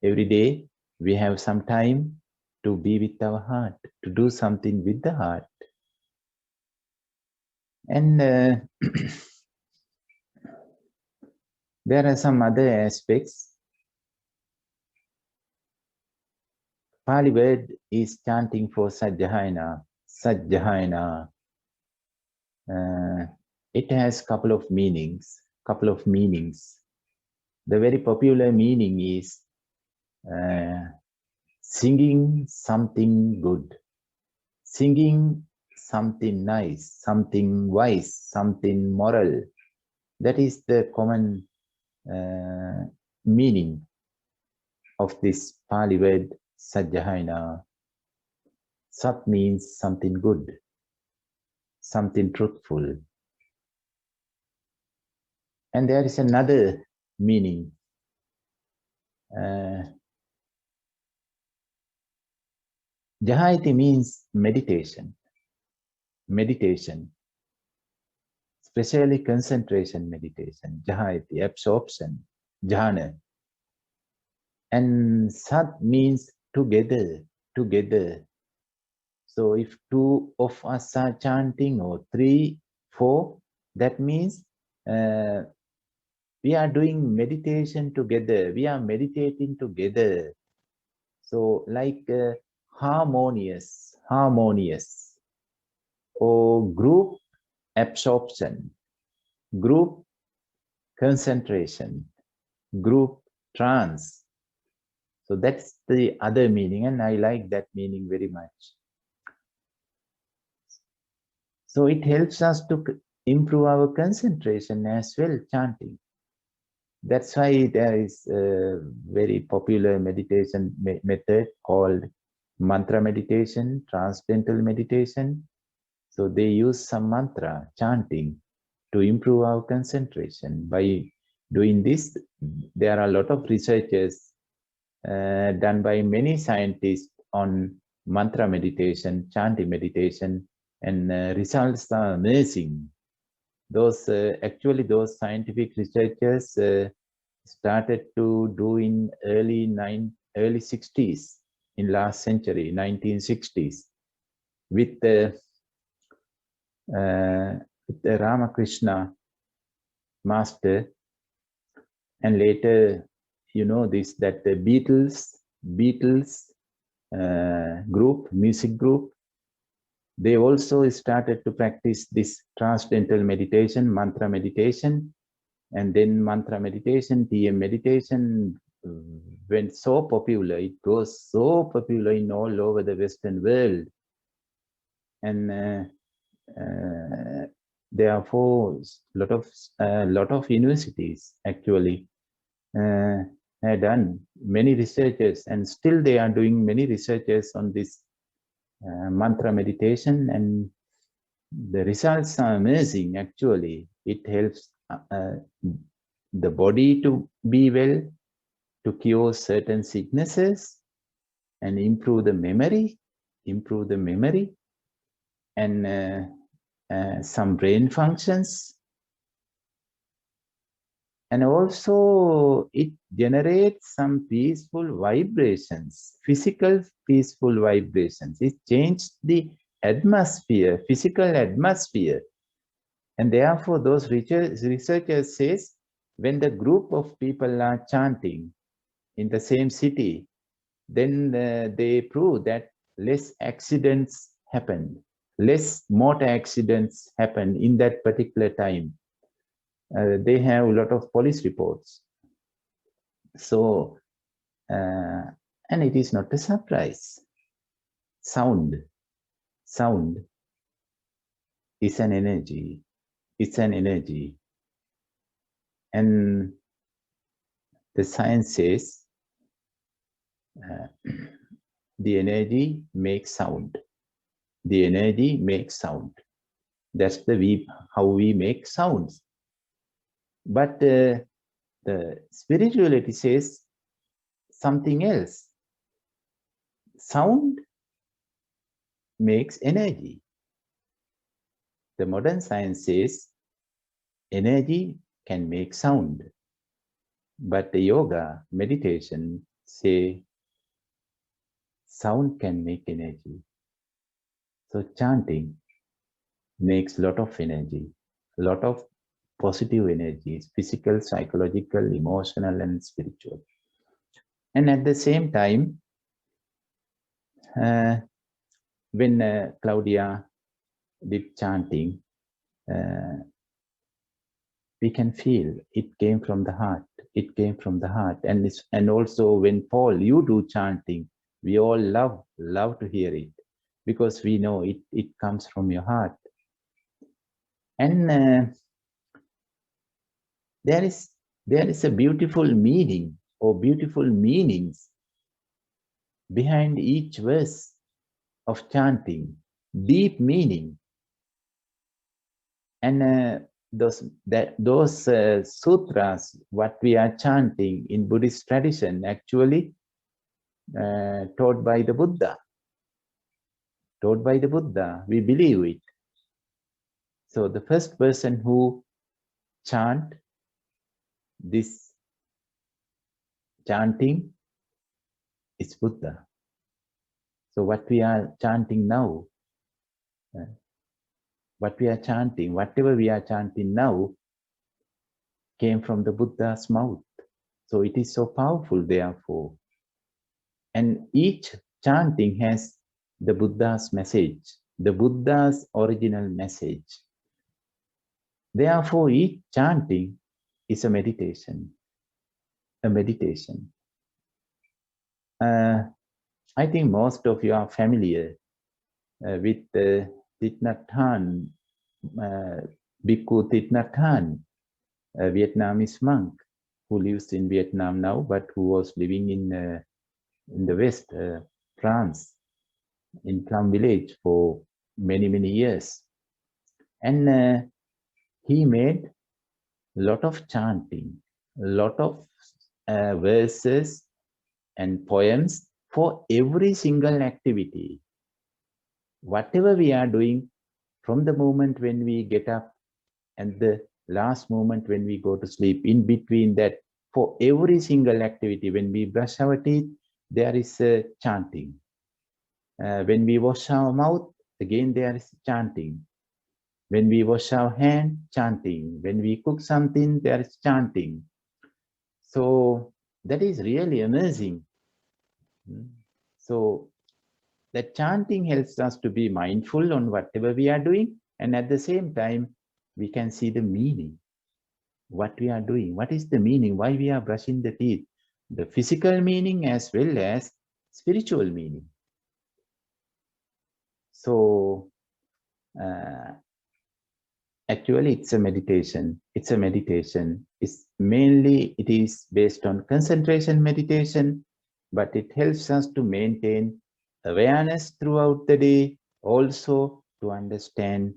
Every day we have some time to be with our heart, to do something with the heart. And there are some other aspects. Pali word is chanting for Sajjahayana. Sajjahayana. It has couple of meanings. The very popular meaning is singing something good, singing something nice, something wise, something moral. That is the common meaning of this Pali word Sajjahayana. Sat means something good, something truthful. And there is another meaning. Jahayati means meditation. Meditation. Especially concentration meditation. Jahayati, absorption. Jhana. And Sat means together, together. So if two of us are chanting, or 3, 4, that means we are doing meditation together. We are meditating together. So like harmonious, or group absorption, group concentration, group trance. So that's the other meaning, and I like that meaning very much. So it helps us to improve our concentration as well, chanting. That's why there is a very popular meditation method called mantra meditation, transcendental meditation. So they use some mantra, chanting, to improve our concentration. By doing this, there are a lot of researches done by many scientists on mantra meditation, chanting meditation, and results are amazing. Those actually those scientific researchers started to do in early 60s, in last century, 1960s, with the Ramakrishna master, and later, you know this, that the Beatles group, music group, they also started to practice this transcendental meditation, mantra meditation, and then mantra meditation, TM meditation went so popular. It goes so popular in all over the Western world, and therefore lot of universities actually had done many researches, and still they are doing many researches on this mantra meditation, and the results are amazing. Actually, it helps the body to be well, to cure certain sicknesses, and improve the memory, and some brain functions. And also it generates some peaceful vibrations, physical peaceful vibrations. It changed the atmosphere, physical atmosphere. And therefore, those researchers says, when the group of people are chanting in the same city, then they prove that less accidents happen, less motor accidents happen in that particular time. They have a lot of police reports. So, and it is not a surprise. Sound is an energy. It's an energy. And the science says the energy makes sound. The energy makes sound. That's how we make sounds. But the spirituality says something else. Sound makes energy. The modern science says energy can make sound. But the yoga, meditation say sound can make energy. So chanting makes a lot of energy, a lot of positive energies, physical, psychological, emotional, and spiritual. And at the same time, when Claudia did chanting, we can feel it came from the heart. It came from the heart. And also when Paul, you do chanting, we all love to hear it because we know it comes from your heart. And there is a beautiful meaning or beautiful meanings behind each verse of chanting, deep meaning. And those sutras, what we are chanting in Buddhist tradition, actually taught by the Buddha. Taught by the Buddha, we believe it. So the first person who chant this chanting is Buddha. So what we are chanting now, whatever we are chanting now, came from the Buddha's mouth. So it is so powerful, therefore. And each chanting has the Buddha's message, the Buddha's original message. Therefore, each chanting is a meditation. A meditation. I think most of you are familiar with Thich Nhat Hanh, Bhikkhu Thich Nhat Hanh, a Vietnamese monk who lives in Vietnam now, but who was living in the West, France, in Plum Village for many, many years. And he made a lot of chanting, a lot of verses and poems for every single activity. Whatever we are doing, from the moment when we get up and the last moment when we go to sleep, in between that, for every single activity, when we brush our teeth, there is a chanting. When we wash our mouth, again there is chanting. When we wash our hand, chanting. When we cook something, there is chanting. So that is really amazing. So that chanting helps us to be mindful on whatever we are doing, and at the same time, we can see the meaning, what we are doing. What is the meaning? Why we are brushing the teeth? The physical meaning as well as spiritual meaning. So actually, it's a meditation. It's a meditation. It is based on concentration meditation, but it helps us to maintain awareness throughout the day, also to understand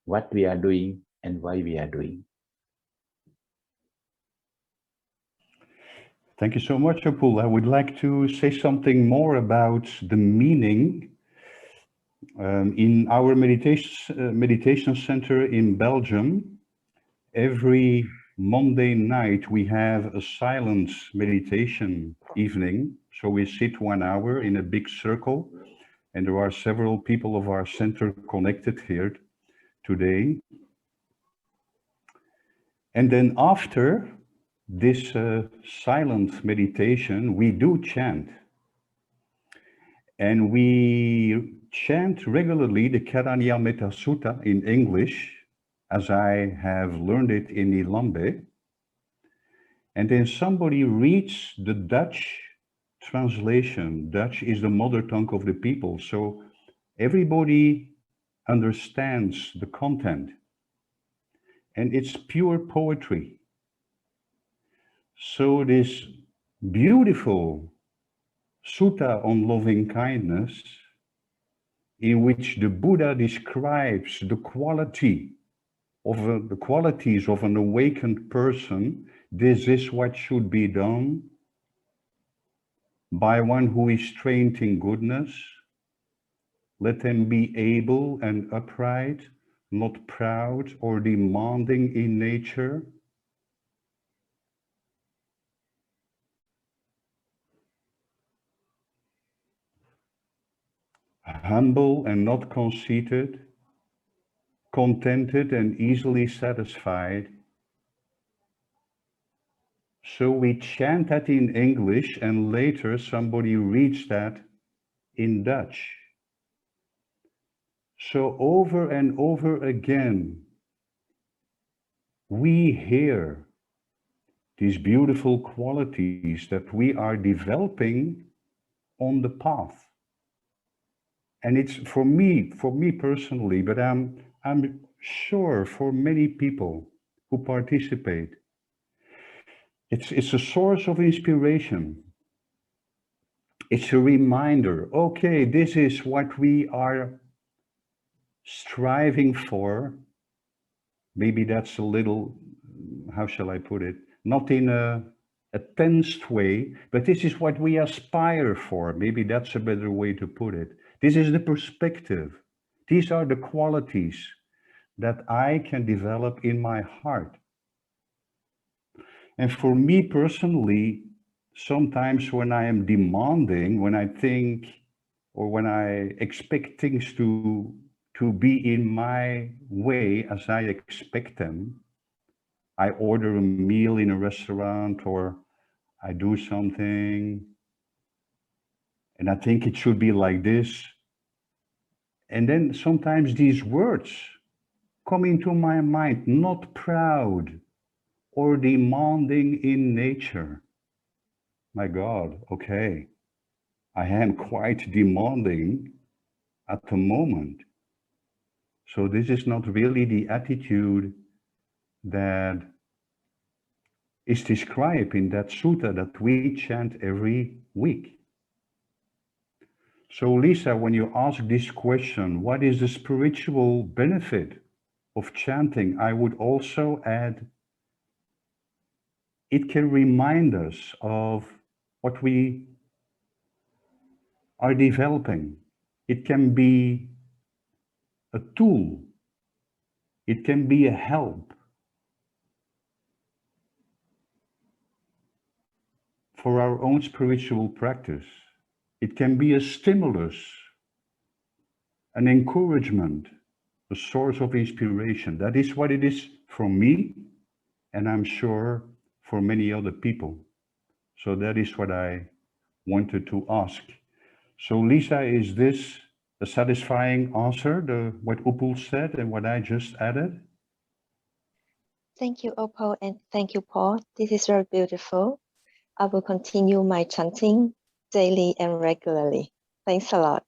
what we are doing and why we are doing. Thank you so much, Apul. I would like to say something more about the meaning. In our meditation center in Belgium, every Monday night we have a silence meditation evening. So we sit 1 hour in a big circle, and there are several people of our center connected here today. And then after this silent meditation, we do chant. And we chant regularly the Karanyameta Sutta in English, as I have learned it in Ilambe. And then somebody reads the Dutch translation. Dutch is the mother tongue of the people, so everybody understands the content. And it's pure poetry. So this beautiful sutta on loving kindness, in which the Buddha describes the qualities of an awakened person, this is what should be done by one who is trained in goodness. Let them be able and upright, not proud or demanding in nature. Humble and not conceited, contented and easily satisfied. So we chant that in English, and later somebody reads that in Dutch. So over and over again, we hear these beautiful qualities that we are developing on the path. And it's for me personally, but I'm sure for many people who participate, it's a source of inspiration. It's a reminder, okay, this is what we are striving for. Maybe that's a little, how shall I put it? Not in a tensed way, but this is what we aspire for. Maybe that's a better way to put it. This is the perspective. These are the qualities that I can develop in my heart. And for me personally, sometimes when I am demanding, when I think or when I expect things to be in my way as I expect them, I order a meal in a restaurant or I do something and I think it should be like this. And then sometimes these words come into my mind, not proud or demanding in nature. My God, okay, I am quite demanding at the moment. So this is not really the attitude that is described in that sutta that we chant every week. So Lisa, when you ask this question, what is the spiritual benefit of chanting? I would also add, it can remind us of what we are developing. It can be a tool. It can be a help for our own spiritual practice. It can be a stimulus, an encouragement, a source of inspiration. That is what it is for me, and I'm sure for many other people. So that is what I wanted to ask. So Lisa, is this a satisfying answer, what Upul said and what I just added? Thank you, Opal, and thank you, Paul. This is very beautiful. I will continue my chanting daily and regularly. Thanks a lot.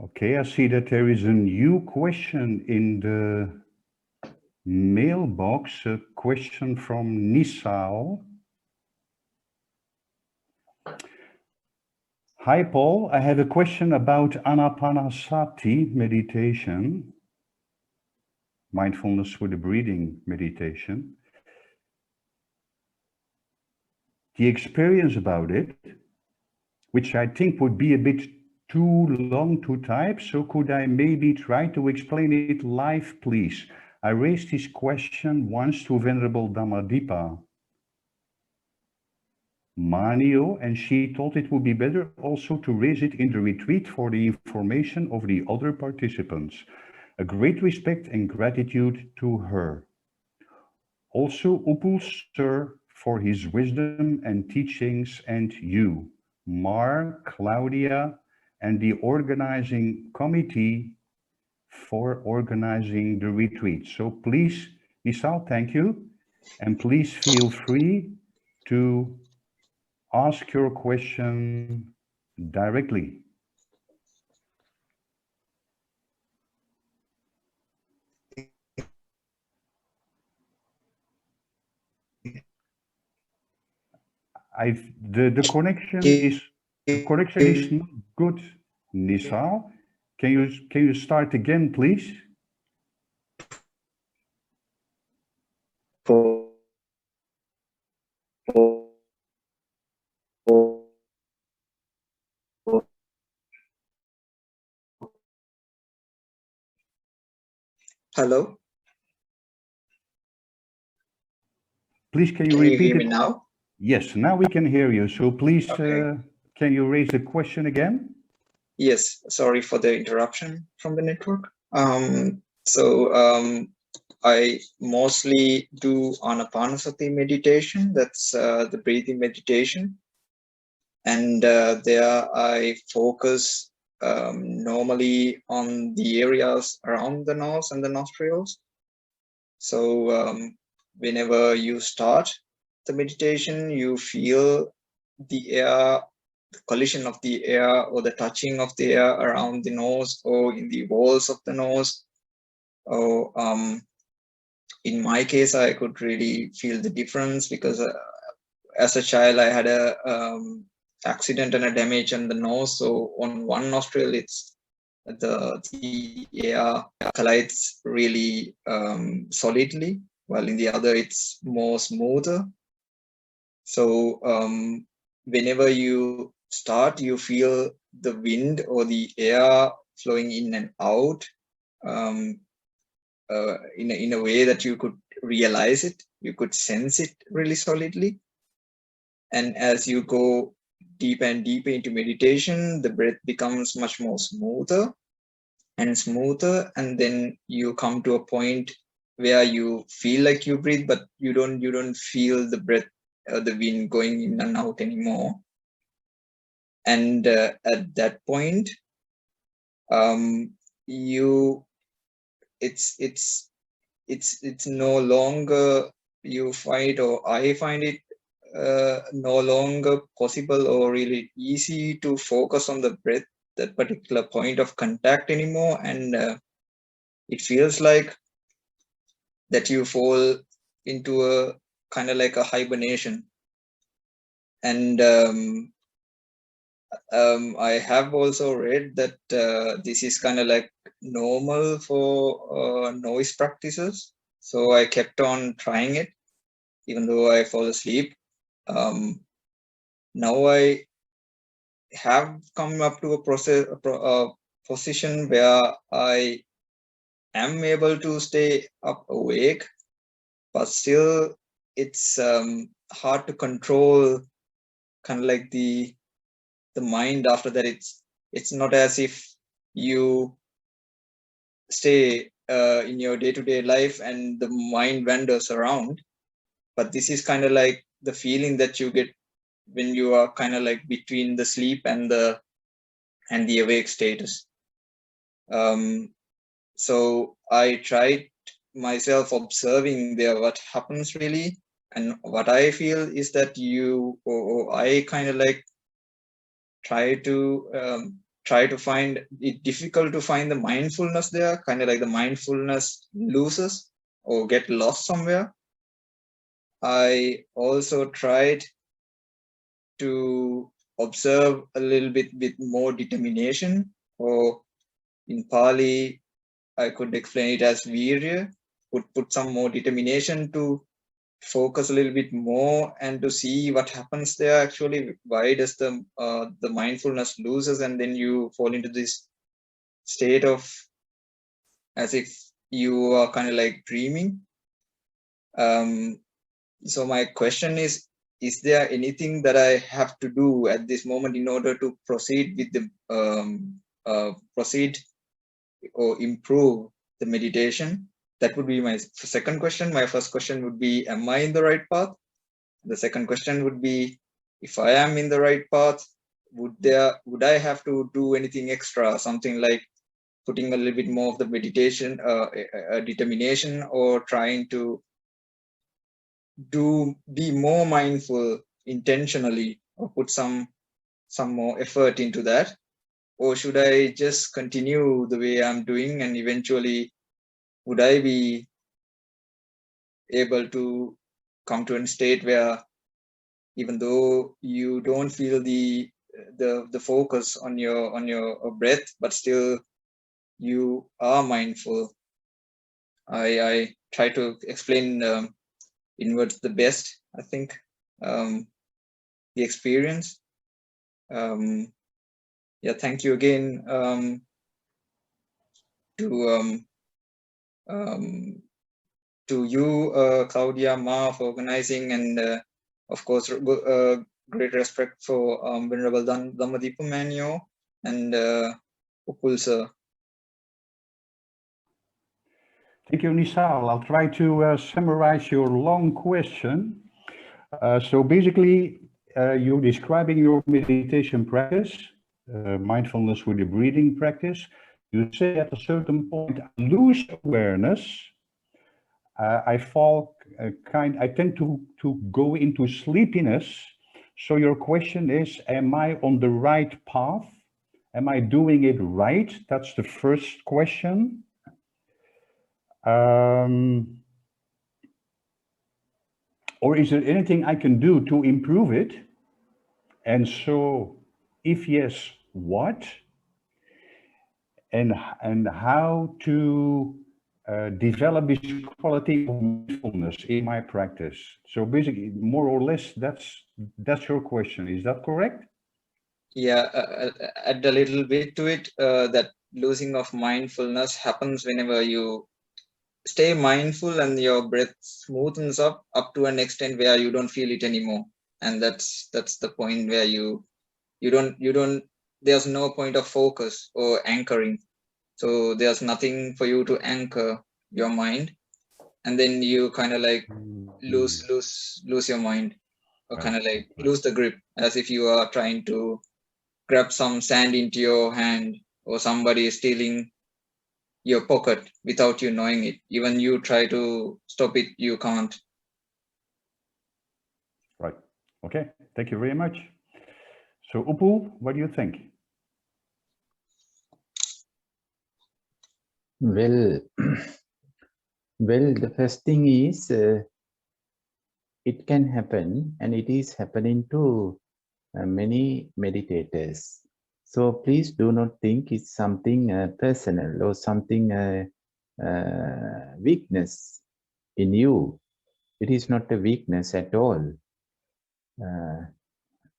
Okay, I see that there is a new question in the mailbox, a question from Nisal. Hi, Paul. I have a question about Anapanasati meditation, mindfulness with the breathing meditation. The experience about it, which I think would be a bit too long to type, so could I maybe try to explain it live, please? I raised this question once to Venerable Dhammadipa. Manio, and she thought it would be better also to raise it in the retreat for the information of the other participants. A great respect and gratitude to her. Also Upul Sir for his wisdom and teachings, and you, Mar, Claudia, and the organizing committee for organizing the retreat. So please, Isal, thank you. And please feel free to ask your question directly. The connection is not good, Nisal. Can you start again, please? Hello. Please, can you Can repeat you hear it? me now? Yes, now we can hear you. So please, Okay. can you raise the question again? Yes, sorry for the interruption from the network. I mostly do Anapanasati meditation. That's the breathing meditation. And there I focus normally on the areas around the nose and the nostrils. So whenever you start the meditation, you feel the air, the collision of the air or the touching of the air around the nose or in the walls of the nose. Or in my case, I could really feel the difference because as a child, I had a accident and a damage on the nose. So on one nostril, it's the air collides really solidly, while in the other, it's more smoother. So whenever you start, you feel the wind or the air flowing in and out in a way that you could realize it, you could sense it really solidly. And as you go deeper and deeper into meditation, the breath becomes much more smoother and smoother, and then you come to a point where you feel like you breathe, but you don't feel the breath, the wind going in and out anymore. And at that point, it's no longer you find, or I find it no longer possible or really easy to focus on the breath, that particular point of contact anymore. And it feels like that you fall into a kind of like a hibernation. And I have also read that this is kind of like normal for noise practices. So I kept on trying it, even though I fall asleep. Now I have come up to a position where I am able to stay up awake, but still it's hard to control kind of like the mind after that. It's not as if you stay in your day-to-day life and the mind wanders around, but this is kind of like the feeling that you get when you are kind of like between the sleep and the awake status. So I tried myself observing there what happens really, and what I feel is that I kind of like try to find it difficult to find the mindfulness there, kind of like the mindfulness loses or get lost somewhere. I also tried to observe a little bit with more determination, or in Pali I could explain it as virya, would put some more determination to focus a little bit more and to see what happens there actually. Why does the mindfulness loses, and then you fall into this state of as if you are kind of like dreaming. So my question is, is there anything that I have to do at this moment in order to proceed with the proceed or improve the meditation? That would be my second question. My first question would be, am I in the right path? The second question would be, if I am in the right path, would I have to do anything extra, something like putting a little bit more of the meditation determination, or trying to be more mindful intentionally, or put some more effort into that? Or should I just continue the way I'm doing, and eventually would I be able to come to a state where even though you don't feel the focus on your breath, but still you are mindful? I try to explain in words the best, I think, the experience. Yeah, thank you again to you, Claudia, Ma, for organizing, and of course, great respect for Venerable Dhammadipa Manyo and Upul sir. Thank you, Nisal. I'll try to summarize your long question. So basically, you're describing your meditation practice, mindfulness with the breathing practice. You say at a certain point, I lose awareness. I tend to go into sleepiness. So your question is, am I on the right path? Am I doing it right? That's the first question. Or is there anything I can do to improve it? And so, if yes, what? And how to develop this quality of mindfulness in my practice? So basically, more or less, that's your question. Is that correct? Yeah, add a little bit to it. That losing of mindfulness happens whenever you stay mindful and your breath smoothens up to an extent where you don't feel it anymore. And that's the point where you don't there's no point of focus or anchoring. So there's nothing for you to anchor your mind, and then you kind of like lose your mind, or kind of like lose the grip, as if you are trying to grab some sand into your hand, or somebody is stealing your pocket without you knowing it. Even you try to stop it, you can't. Right. Okay. Thank you very much. So Upul, what do you think? Well, the first thing is it can happen, and it is happening to many meditators. So please do not think it's something personal or something weakness in you. It is not a weakness at all.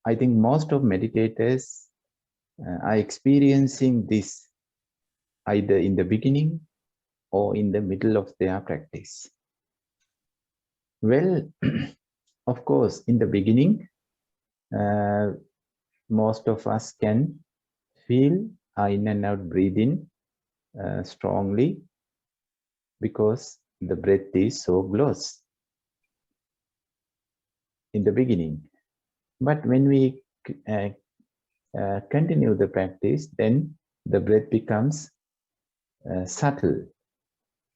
I think most of meditators are experiencing this either in the beginning or in the middle of their practice. Well, of course, in the beginning, most of us can feel in and out breathing strongly, because the breath is so close in the beginning. But when we continue the practice, then the breath becomes subtle,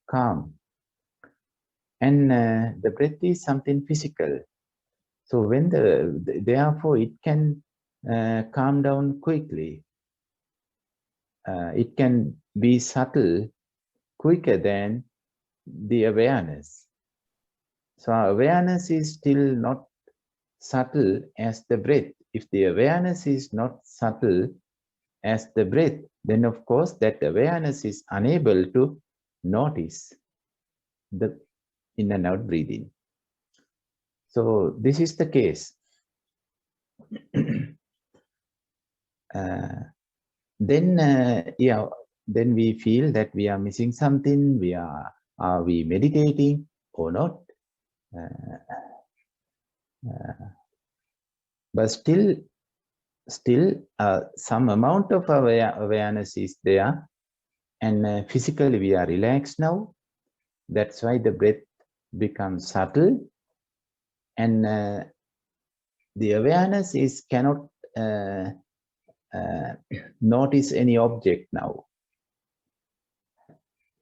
calm. And the breath is something physical. So when therefore it can calm down quickly. It can be subtle quicker than the awareness. So awareness is still not subtle as the breath. If the awareness is not subtle as the breath, then of course that awareness is unable to notice the in and out breathing. So this is the case. Then we feel that we are missing something. Are we meditating or not? but still some amount of awareness is there, and physically we are relaxed now. That's why the breath becomes subtle, and the awareness is cannot notice any object now.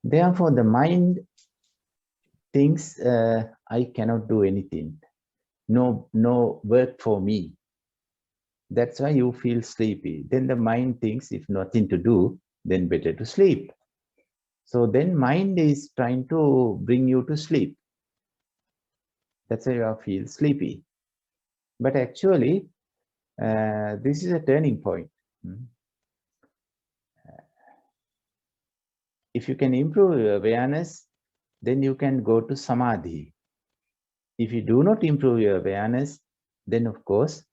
Therefore, the mind thinks, I cannot do anything. No work for me. That's why you feel sleepy. Then the mind thinks, if nothing to do, then better to sleep. So then mind is trying to bring you to sleep. That's why you feel sleepy. But actually, this is a turning point. If you can improve your awareness, then you can go to samadhi. If you do not improve your awareness, then of course,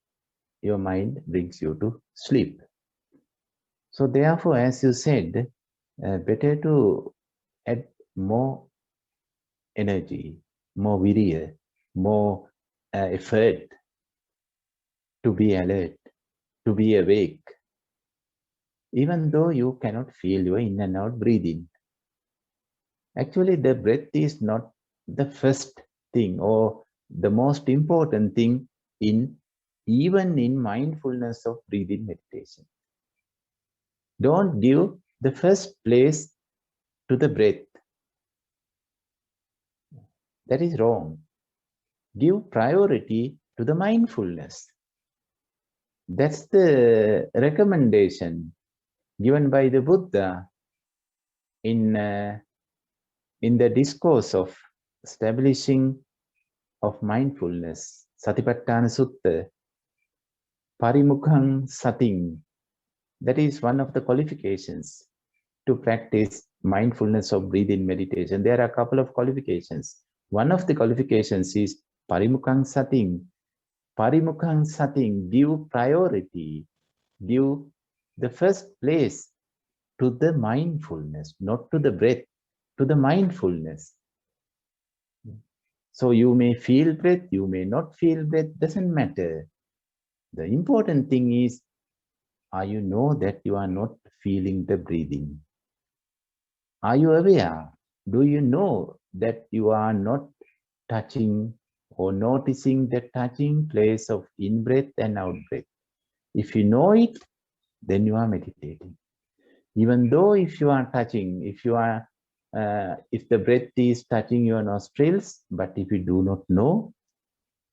your mind brings you to sleep. So therefore, as you said, better to add more energy, more virya, more effort to be alert, to be awake, even though you cannot feel your in and out breathing. Actually, the breath is not the first thing or the most important thing even in mindfulness of breathing meditation. Don't give the first place to the breath. That is wrong. Give priority to the mindfulness. That's the recommendation given by the Buddha in the discourse of establishing of mindfulness. Satipatthana Sutta, Parimukhang Sating. That is one of the qualifications to practice mindfulness of breathing meditation. There are a couple of qualifications. One of the qualifications is Parimukhang Sating. Parimukhang Sating, give priority, give the first place to the mindfulness, not to the breath, to the mindfulness. So you may feel breath, you may not feel breath, doesn't matter. The important thing is, are you know that you are not feeling the breathing? Are you aware? Do you know that you are not touching or noticing the touching place of in-breath and out-breath? If you know it, then you are meditating. Even though if you are touching, if the breath is touching your nostrils, but if you do not know,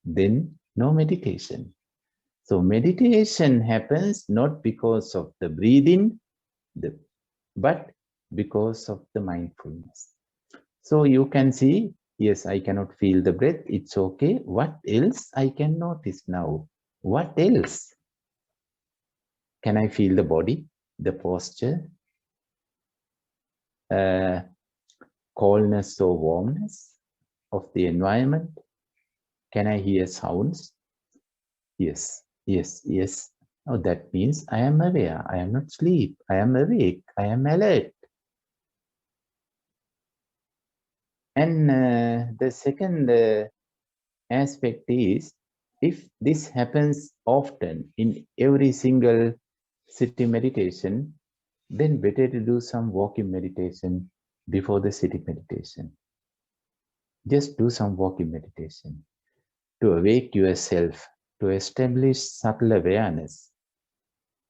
then no meditation. So meditation happens not because of the breathing, but because of the mindfulness. So you can see, yes, I cannot feel the breath. It's okay. What else I can notice now? What else? Can I feel the body, the posture, coldness or warmness of the environment? Can I hear sounds? Yes, yes, yes. Oh, that means I am aware. I am not asleep. I am awake. I am alert. And the second aspect is, if this happens often in every single sitting meditation, then better to do some walking meditation before the sitting meditation. Just do some walking meditation to awake yourself, to establish subtle awareness.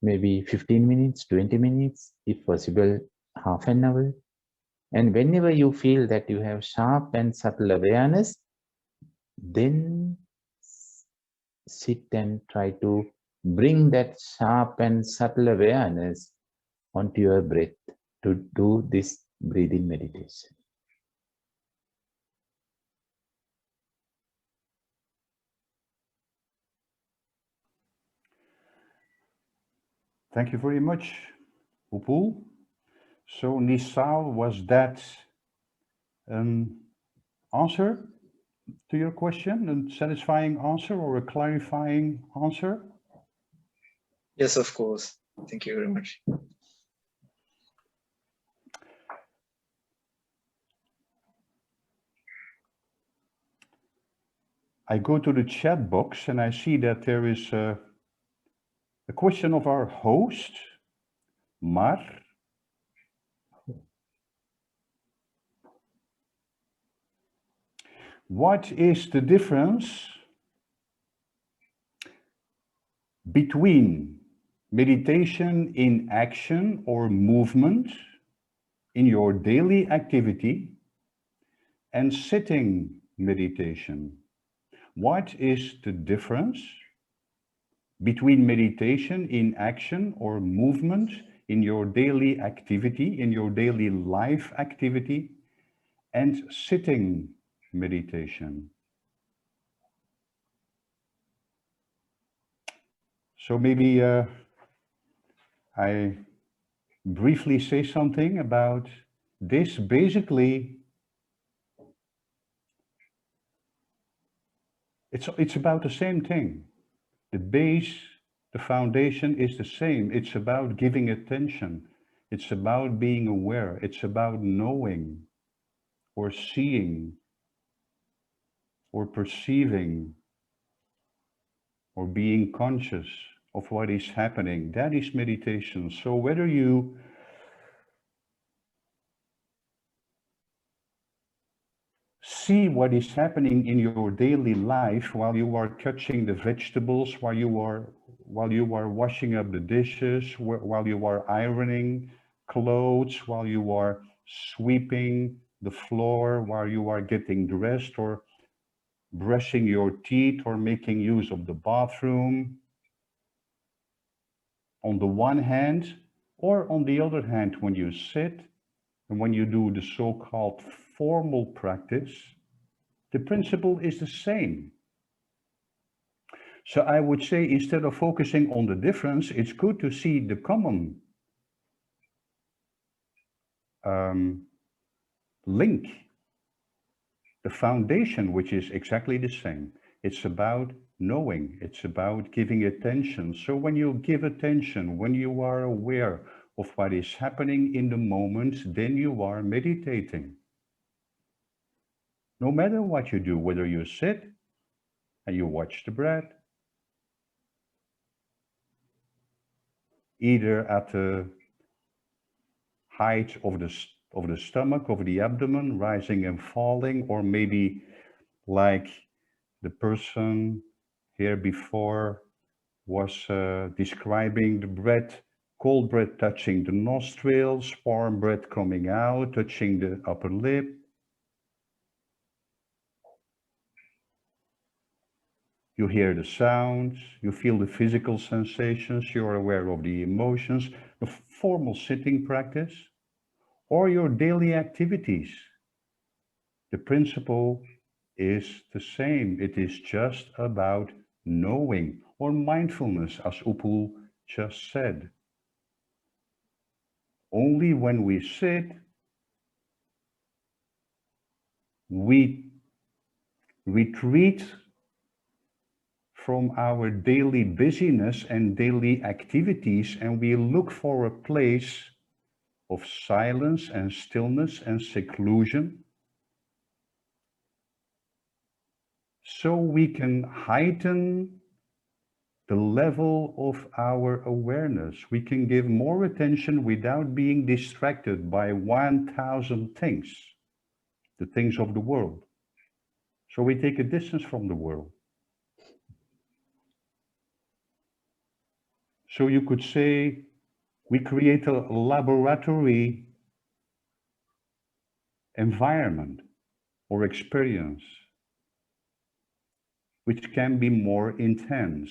Maybe 15 minutes, 20 minutes, if possible, half an hour. And whenever you feel that you have sharp and subtle awareness, then sit and try to bring that sharp and subtle awareness onto your breath to do this breathing meditation. Thank you very much, Upul. So Nisal, was that an answer to your question, a satisfying answer or a clarifying answer? Yes, of course. Thank you very much. I go to the chat box and I see that there is a A question of our host, Mar. What is the difference between meditation in action or movement in your daily activity and sitting meditation? What is the difference between meditation in action or movement in your daily activity, in your daily life activity, and sitting meditation? So maybe I briefly say something about this. Basically, it's about the same thing. The base, the foundation is the same. It's about giving attention. It's about being aware. It's about knowing or seeing or perceiving or being conscious of what is happening. That is meditation. So whether you see what is happening in your daily life while you are touching the vegetables, while you are washing up the dishes, while you are ironing clothes, while you are sweeping the floor, while you are getting dressed or brushing your teeth or making use of the bathroom, on the one hand, or on the other hand, when you sit and when you do the so-called formal practice, the principle is the same. So I would say, instead of focusing on the difference, it's good to see the common link, the foundation, which is exactly the same. It's about knowing, it's about giving attention. So when you give attention, when you are aware of what is happening in the moment, then you are meditating. No matter what you do, whether you sit and you watch the breath, either at the height of the stomach, of the abdomen, rising and falling, or maybe like the person here before was describing the breath, cold breath touching the nostrils, warm breath coming out, touching the upper lip. You hear the sounds, you feel the physical sensations, you're aware of the emotions, the formal sitting practice, or your daily activities. The principle is the same. It is just about knowing, or mindfulness, as Upul just said. Only when we sit, we retreat from our daily busyness and daily activities, and we look for a place of silence and stillness and seclusion, so we can heighten the level of our awareness. We can give more attention without being distracted by 1,000 things, the things of the world. So we take a distance from the world. So you could say we create a laboratory environment or experience which can be more intense.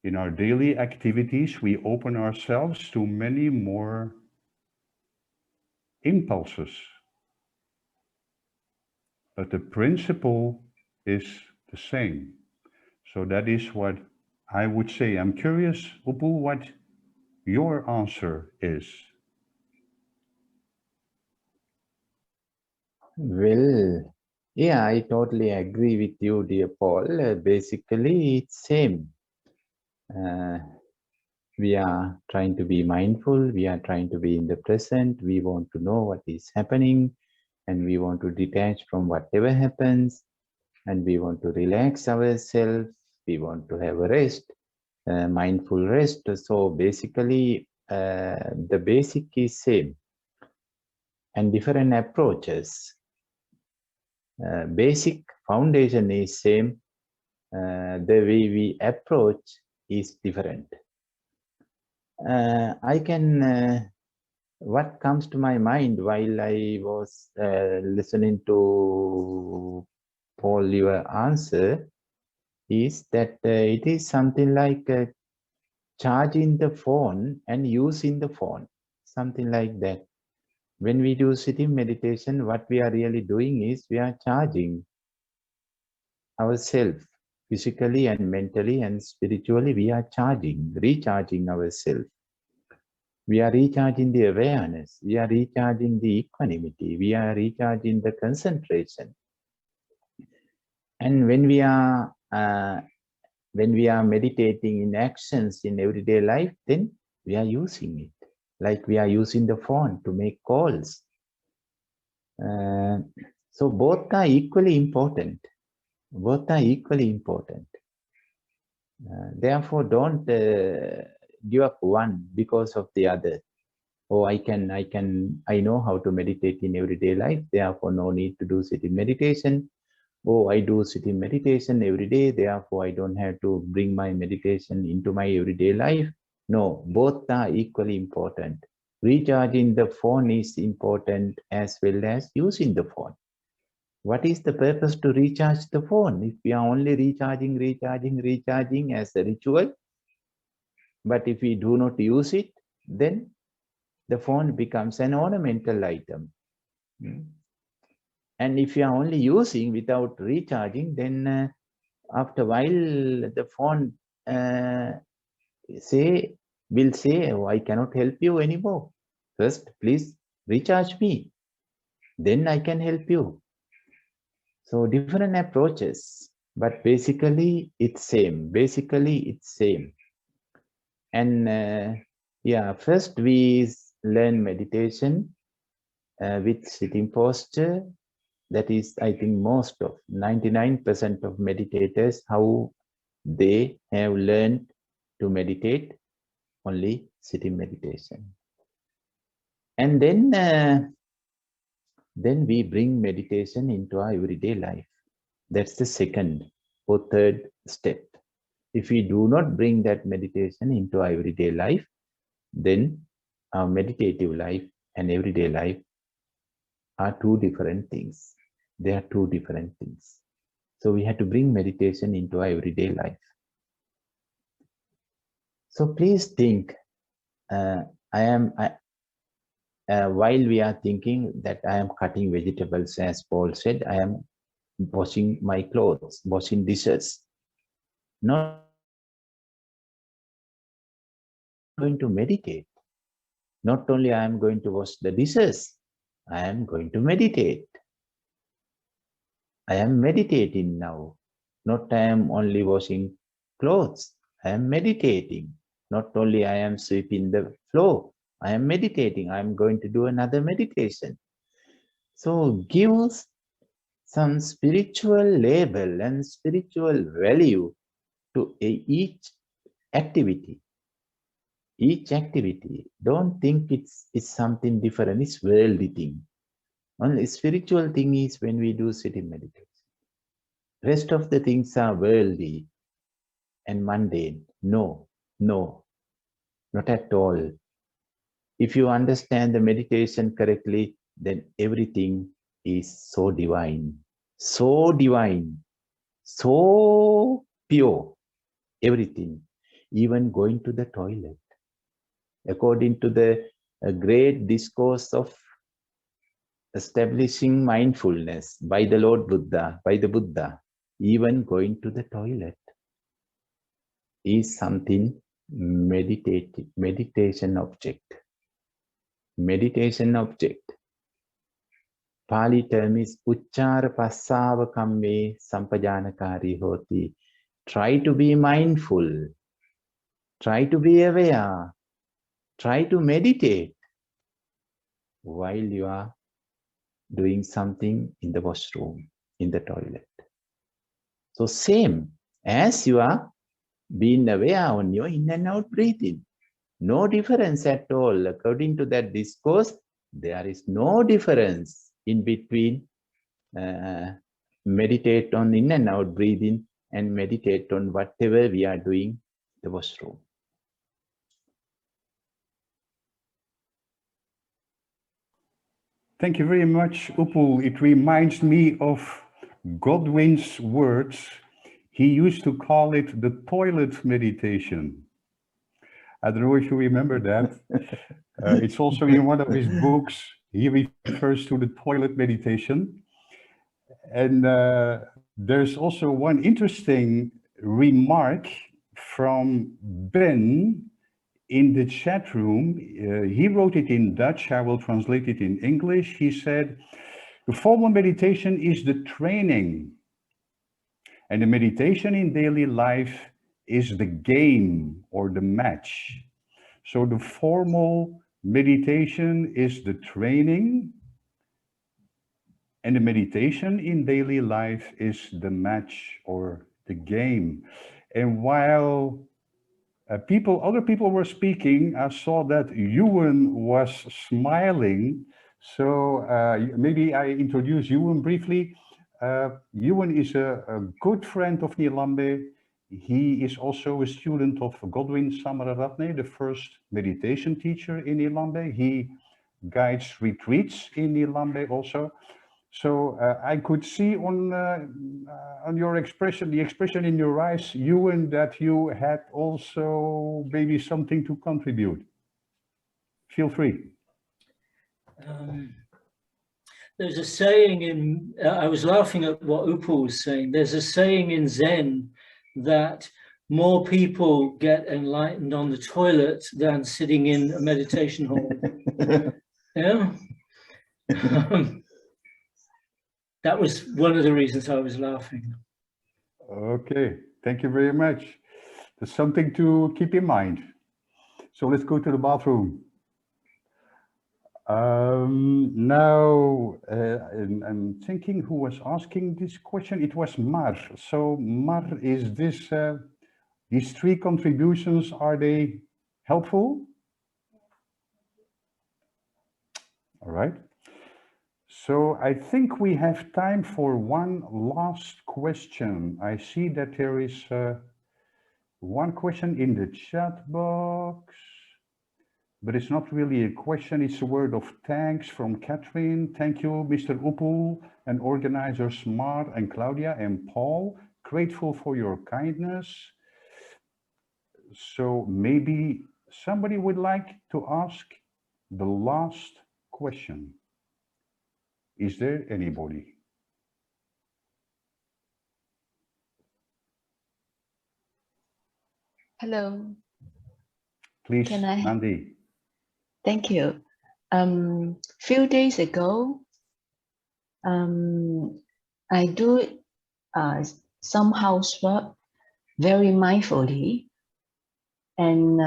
In our daily activities, we open ourselves to many more impulses. But the principle is the same. So that is what I would say. I'm curious, Upul, what your answer is. Well, yeah, I totally agree with you, dear Paul. Basically, it's same. We are trying to be mindful. We are trying to be in the present. We want to know what is happening, and we want to detach from whatever happens, and we want to relax ourselves. we want to have a rest, mindful rest. So basically, the basic is same and different approaches. Basic foundation is same. The way we approach is different. What comes to my mind while I was listening to Paul, your answer, is that it is something like charging the phone and using the phone, something like that. When we do sitting meditation, what we are really doing is we are charging ourselves physically and mentally and spiritually. We are recharging ourselves. We are recharging the awareness. We are recharging the equanimity. We are recharging the concentration. And when we are meditating in actions in everyday life, then we are using it. Like we are using the phone to make calls. So both are equally important. Both are equally important. Therefore, don't give up one because of the other. Oh, I know how to meditate in everyday life, therefore no need to do sitting meditation. Oh, I do sitting meditation every day, therefore I don't have to bring my meditation into my everyday life. No, both are equally important. Recharging the phone is important as well as using the phone. What is the purpose to recharge the phone? If we are only recharging as a ritual, but if we do not use it, then the phone becomes an ornamental item. And if you are only using without recharging, then after a while, the phone will say, oh, I cannot help you anymore. First, please recharge me. Then I can help you. So different approaches, but basically it's same. And first we learn meditation with sitting posture. That is, I think, most of 99% of meditators, how they have learned to meditate, only sitting meditation. And then we bring meditation into our everyday life. That's the second or third step. If we do not bring that meditation into our everyday life, then our meditative life and everyday life are two different things. They are two different things. So we have to bring meditation into our everyday life. So please think, while we are thinking that I am cutting vegetables, as Paul said, I am washing my clothes, washing dishes. Not going to meditate. Not only I am going to wash the dishes, I am going to meditate. I am meditating now. Not I am only washing clothes. I am meditating. Not only I am sweeping the floor. I am meditating. I am going to do another meditation. So give some spiritual label and spiritual value to each activity. Each activity. Don't think it's something different. It's worldly thing. Only spiritual thing is when we do sitting meditation. Rest of the things are worldly and mundane. No, not at all. If you understand the meditation correctly, then everything is so divine, so pure, everything, even going to the toilet. According to the great discourse of establishing mindfulness by the Lord Buddha, by the Buddha, even going to the toilet is something meditation object. Meditation object. Pali term is Uchchara Passava Kamme Sampajanakari Hoti. Try to be mindful. Try to be aware. Try to meditate while you are doing something in the washroom, in the toilet. So same as you are being aware on your in and out breathing. No difference at all. According to that discourse, there is no difference in between meditate on in and out breathing and meditate on whatever we are doing the washroom. Thank you very much, Upul. It reminds me of Godwin's words. He used to call it the toilet meditation. I don't know if you remember that. It's also in one of his books. He refers to the toilet meditation. And there's also one interesting remark from Ben in the chat room. He wrote it in Dutch. I will translate it in English. He said, the formal meditation is the training, and the meditation in daily life is the game or the match. So the formal meditation is the training, and the meditation in daily life is the match or the game. And while other people were speaking, I saw that Ewan was smiling. So maybe I introduce Ewan briefly. Ewan is a good friend of Nilambe. He is also a student of Godwin Samararatne, the first meditation teacher in Nilambe. He guides retreats in Nilambe also. So I could see on your expression, the expression in your eyes, Ewan, that you had also maybe something to contribute. Feel free. There's a saying in, I was laughing at what Upal was saying, there's a saying in Zen that more people get enlightened on the toilet than sitting in a meditation hall. Yeah. That was one of the reasons I was laughing. Okay, thank you very much. There's something to keep in mind. So let's go to the bathroom. Now, I'm thinking who was asking this question. It was Mar. So Mar, is this, these three contributions, are they helpful? All right. So I think we have time for one last question. I see that there is one question in the chat box, but it's not really a question. It's a word of thanks from Catherine. Thank you, Mr. Upul, and organizers Mar and Claudia and Paul. Grateful for your kindness. So maybe somebody would like to ask the last question. Is there anybody? Hello. Please, Can I? Nandi. Thank you. Few days ago, I do some housework very mindfully, and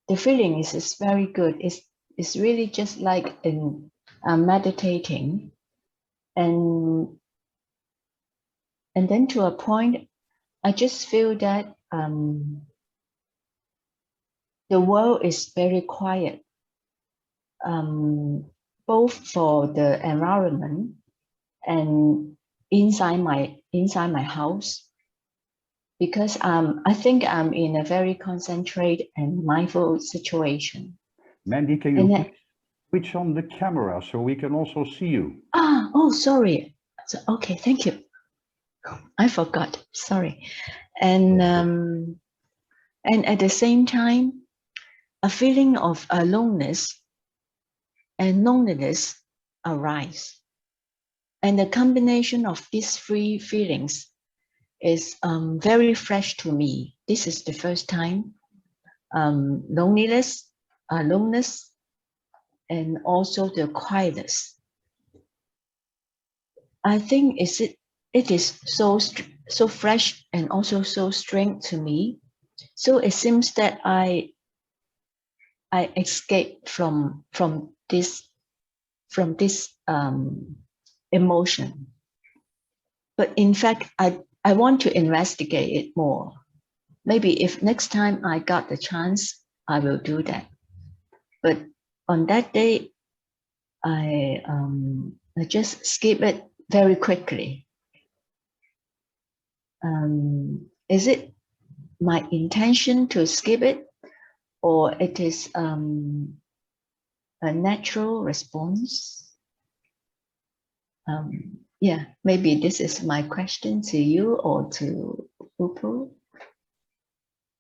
the feeling is very good. It's really just like in meditating, and then to a point, I just feel that the world is very quiet, both for the environment and inside my house, because I think I'm in a very concentrated and mindful situation. Mandy, can you switch on the camera so we can also see you? Oh, sorry. So, okay, thank you. I forgot. Sorry. And at the same time, a feeling of aloneness and loneliness arise. And the combination of these three feelings is very fresh to me. This is the first time. Loneliness, aloneness, and also the quietness. I think it is so fresh and also so strange to me. So it seems that I escape from this emotion. But in fact, I want to investigate it more. Maybe if next time I got the chance, I will do that. But on that day, I just skip it very quickly. Is it my intention to skip it, or it is a natural response? Yeah, maybe this is my question to you or to Upu.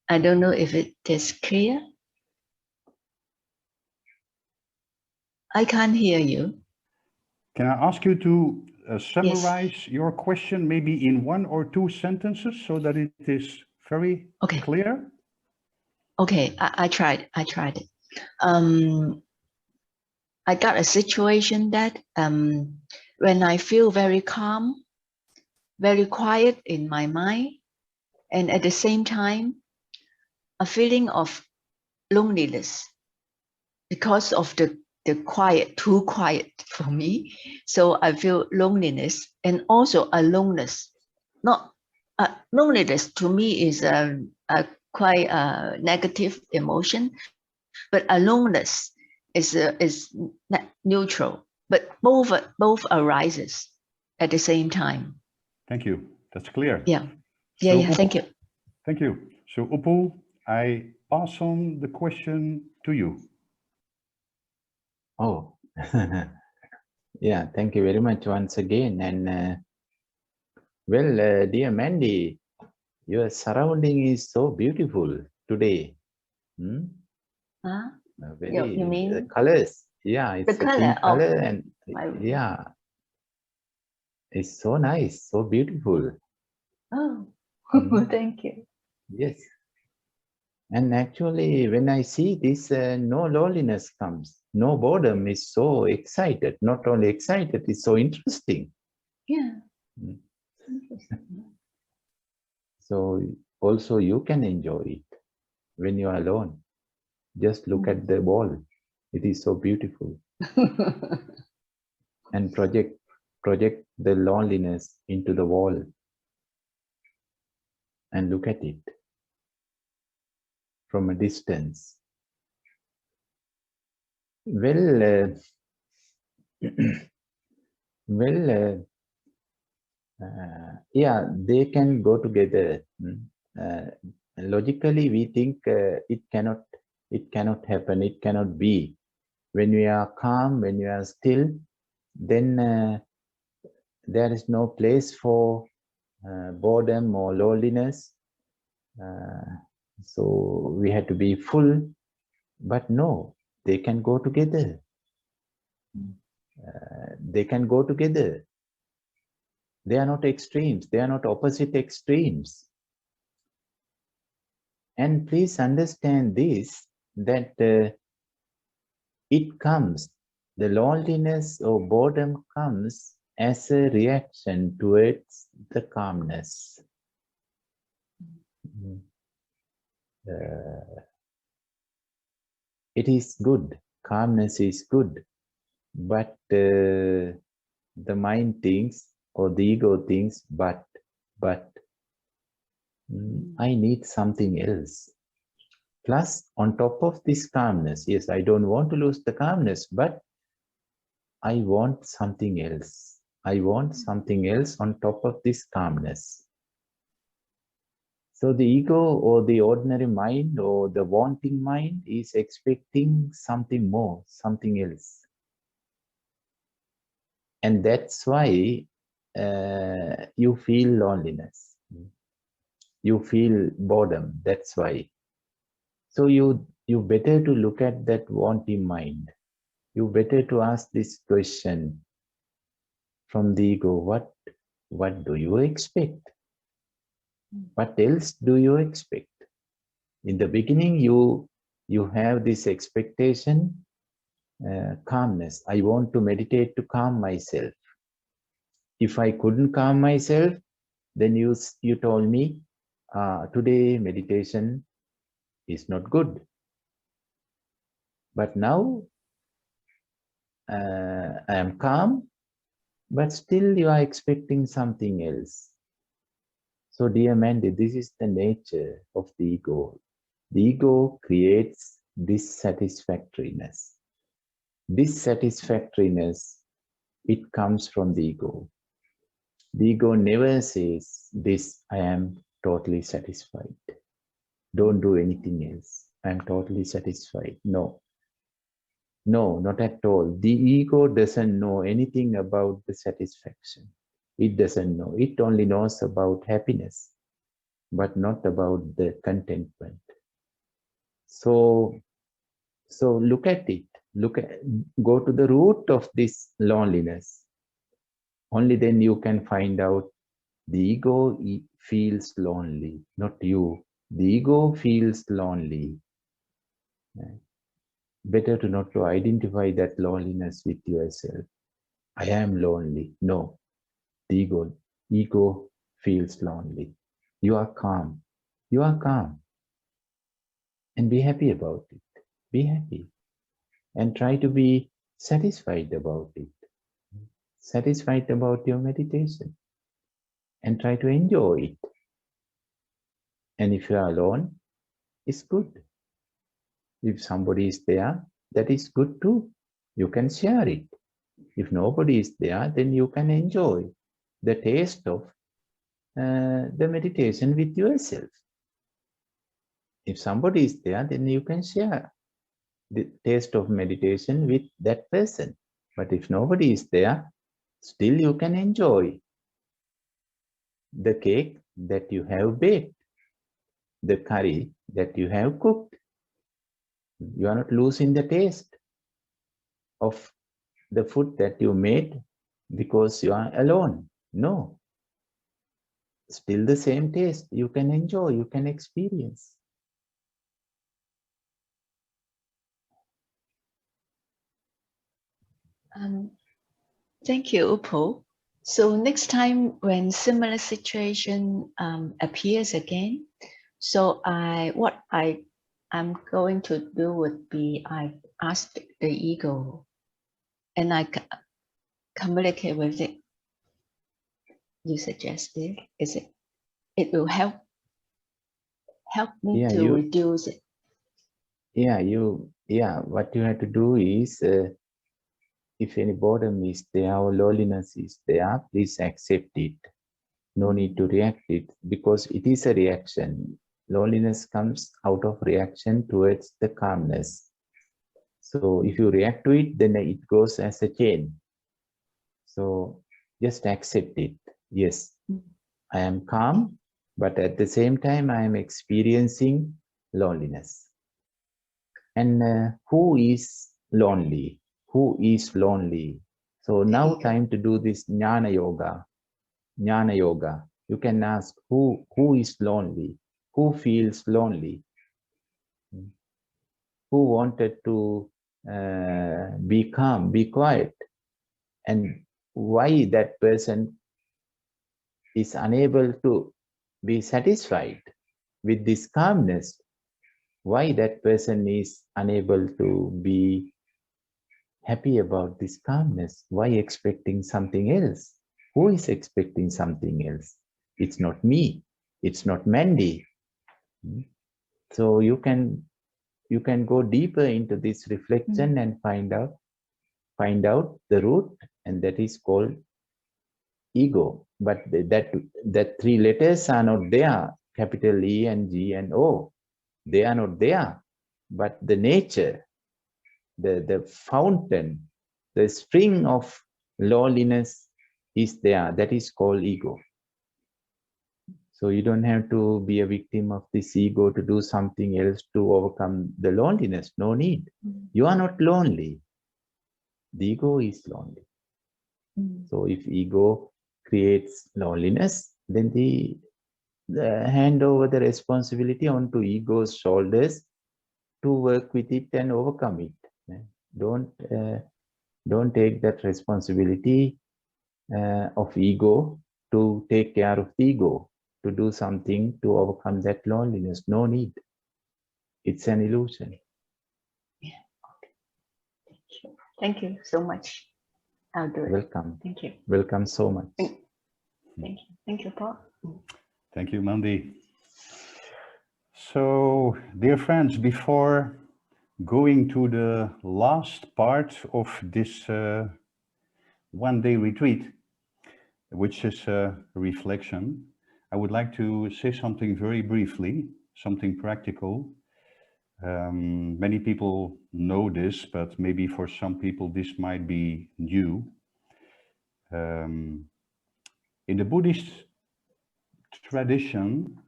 I don't know if it is clear. I can't hear you. Can I ask you to summarize your question maybe in 1 or 2 sentences so that it is very clear? Okay, I tried it. I got a situation that when I feel very calm, very quiet in my mind, and at the same time, a feeling of loneliness because of the quiet, too quiet for me. So I feel loneliness and also aloneness. Not loneliness to me is a quite a negative emotion, but aloneness is neutral. But both arises at the same time. Thank you. That's clear. Yeah. So, Yeah. Thank you. Thank you. So Upu, I pass on the question to you. Oh, yeah, thank you very much once again. And well, dear Mandy, your surrounding is so beautiful today. Hmm? Huh? Very, You mean the colors? Yeah, it's the a pink color color, and yeah, it's so nice, so beautiful. Oh, thank you. Yes. And actually, when I see this, no loneliness comes, no boredom, is so excited. Not only excited, it's so interesting. Yeah. So also you can enjoy it when you are alone. Just look at the wall. It is so beautiful. And project the loneliness into the wall and look at it from a distance. Well, yeah, they can go together. Logically, we think it cannot happen, it cannot be. When we are calm, when we are still, then there is no place for boredom or loneliness. So we have to be full, but no, they can go together. They can go together. They are not extremes. They are not opposite extremes. And please understand this, that it comes, the loneliness or boredom comes as a reaction towards the calmness. It is good, calmness is good, but the mind thinks, or the ego thinks, but I need something else. Plus, on top of this calmness, yes, I don't want to lose the calmness, but I want something else. I want something else on top of this calmness. So the ego or the ordinary mind or the wanting mind is expecting something more, something else. And that's why you feel loneliness. You feel boredom, that's why. So you better to look at that wanting mind. You better to ask this question from the ego, what do you expect? What else do you expect? In the beginning, you have this expectation, calmness. I want to meditate to calm myself. If I couldn't calm myself, then you told me, today meditation is not good. But now I am calm, but still you are expecting something else. So dear Mandy, this is the nature of the ego. The ego creates dissatisfactoriness. Dissatisfactoriness, it comes from the ego. The ego never says this, I am totally satisfied. Don't do anything else. I am totally satisfied. No. No, not at all. The ego doesn't know anything about the satisfaction. It doesn't know. It only knows about happiness, but not about the contentment. So look at it. Go to the root of this loneliness. Only then you can find out the ego feels lonely, not you. The ego feels lonely. Better to not to identify that loneliness with yourself. I am lonely. No, the ego feels lonely. You are calm. You are calm. And be happy about it. Be happy. And try to be satisfied about it. Satisfied about your meditation. And try to enjoy it. And if you are alone, it's good. If somebody is there, that is good too. You can share it. If nobody is there, then you can enjoy the taste of the meditation with yourself. If somebody is there, then you can share the taste of meditation with that person. But if nobody is there, still you can enjoy the cake that you have baked, the curry that you have cooked. You are not losing the taste of the food that you made because you are alone. No. Still the same taste. You can enjoy, you can experience. Thank you, Upo. So next time when similar situation appears again, so what I'm going to do would be I ask the ego and I communicate with it. You suggest it? Is it? It will help me to reduce it. What you have to do is, if any boredom is there or loneliness is there, please accept it. No need to react it, because it is a reaction. Loneliness comes out of reaction towards the calmness. So if you react to it, then it goes as a chain. So just accept it. Yes, I am calm, but at the same time, I am experiencing loneliness. And who is lonely? Who is lonely? So now time to do this jnana yoga. Jnana yoga. You can ask who is lonely? Who feels lonely? Who wanted to be calm, be quiet? And why that person is unable to be satisfied with this calmness? Why that person is unable to be happy about this calmness? Why expecting something else? Who is expecting something else? It's not me. It's not Mandy. So you can go deeper into this reflection and find out the root, and that is called ego. But that three letters are not there. Capital E and G and O. They are not there. But the nature, the fountain, the spring of loneliness is there. That is called ego. So you don't have to be a victim of this ego to do something else to overcome the loneliness. No need. You are not lonely. The ego is lonely. So if ego creates loneliness, then the hand over the responsibility onto ego's shoulders to work with it and overcome it. Don't take that responsibility of ego to take care of the ego, to do something to overcome that loneliness. No need. It's an illusion. Yeah. Okay. Thank you so much. I'll do it. Welcome. Thank you. Welcome so much. Thank you. Thank you, Paul. Thank you, Mandy. So, dear friends, before going to the last part of this one-day retreat, which is a reflection, I would like to say something very briefly, something practical. Many people know this, but maybe for some people this might be new. In the Buddhist tradition,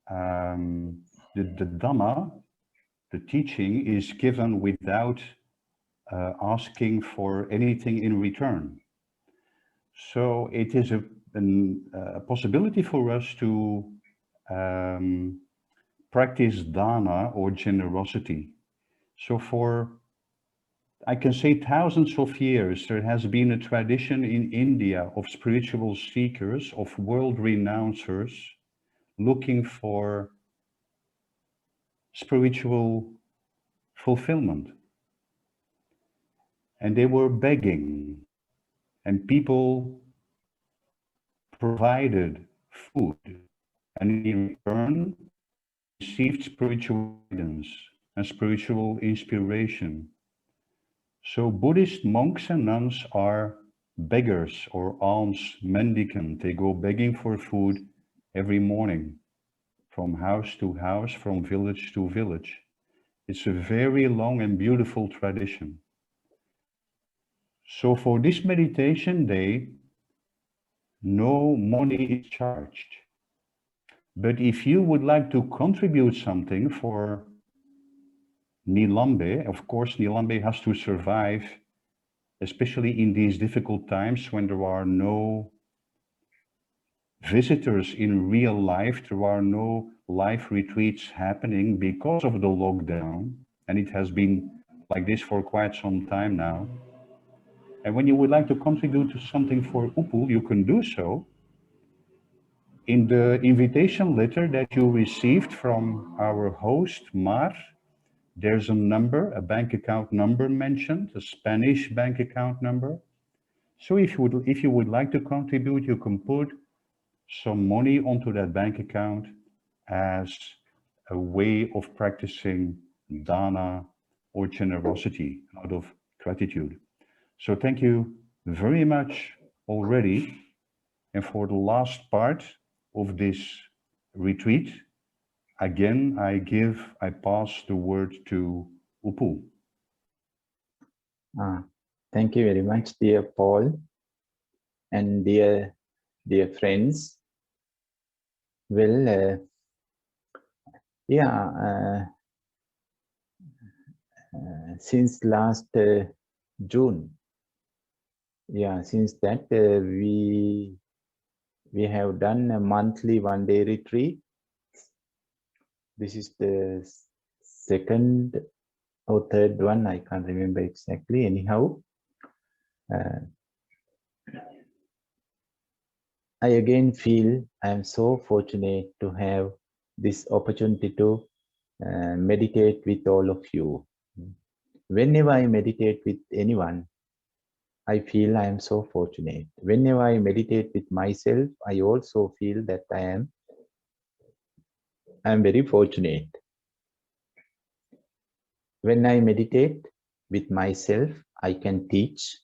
the Dhamma, the teaching, is given without asking for anything in return. So it is a possibility for us to practice dana or generosity. So for, I can say, thousands of years, there has been a tradition in India of spiritual seekers, of world renouncers, looking for spiritual fulfillment. And they were begging, and people provided food, and in return received spiritual guidance and spiritual inspiration. So Buddhist monks and nuns are beggars or alms mendicant. They go begging for food every morning, from house to house, from village to village. It's a very long and beautiful tradition. So for this meditation day, no money is charged. But if you would like to contribute something for Nilambe, of course, Nilambe has to survive, especially in these difficult times when there are no visitors in real life, there are no live retreats happening because of the lockdown, and it has been like this for quite some time now. And when you would like to contribute to something for Upul, you can do so. In the invitation letter that you received from our host, Mar, there's a number, a bank account number mentioned, a Spanish bank account number. So if you would like to contribute, you can put some money onto that bank account as a way of practicing dana or generosity out of gratitude. So thank you very much already. And for the last part of this retreat, again, I pass the word to Upul. Thank you very much, dear Paul, and dear friends. Well, since last June, since that we have done a monthly one-day retreat. This is the second or third one, I can't remember exactly. Anyhow, I again feel I am so fortunate to have this opportunity to meditate with all of you. Whenever I meditate with anyone, I feel I am so fortunate. Whenever I meditate with myself, I also feel that I am very fortunate. When I meditate with myself, I can teach.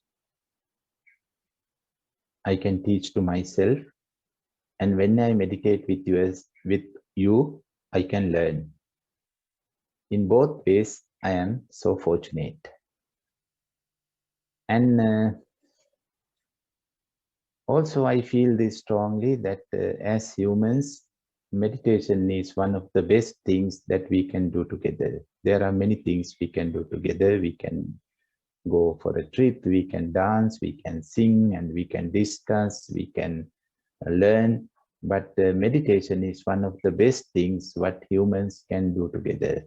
I can teach to myself. And when I meditate with you, I can learn. In both ways, I am so fortunate. And also, I feel this strongly that as humans, meditation is one of the best things that we can do together. There are many things we can do together. We can go for a trip, we can dance, we can sing, and we can discuss, we can learn. But meditation is one of the best things what humans can do together.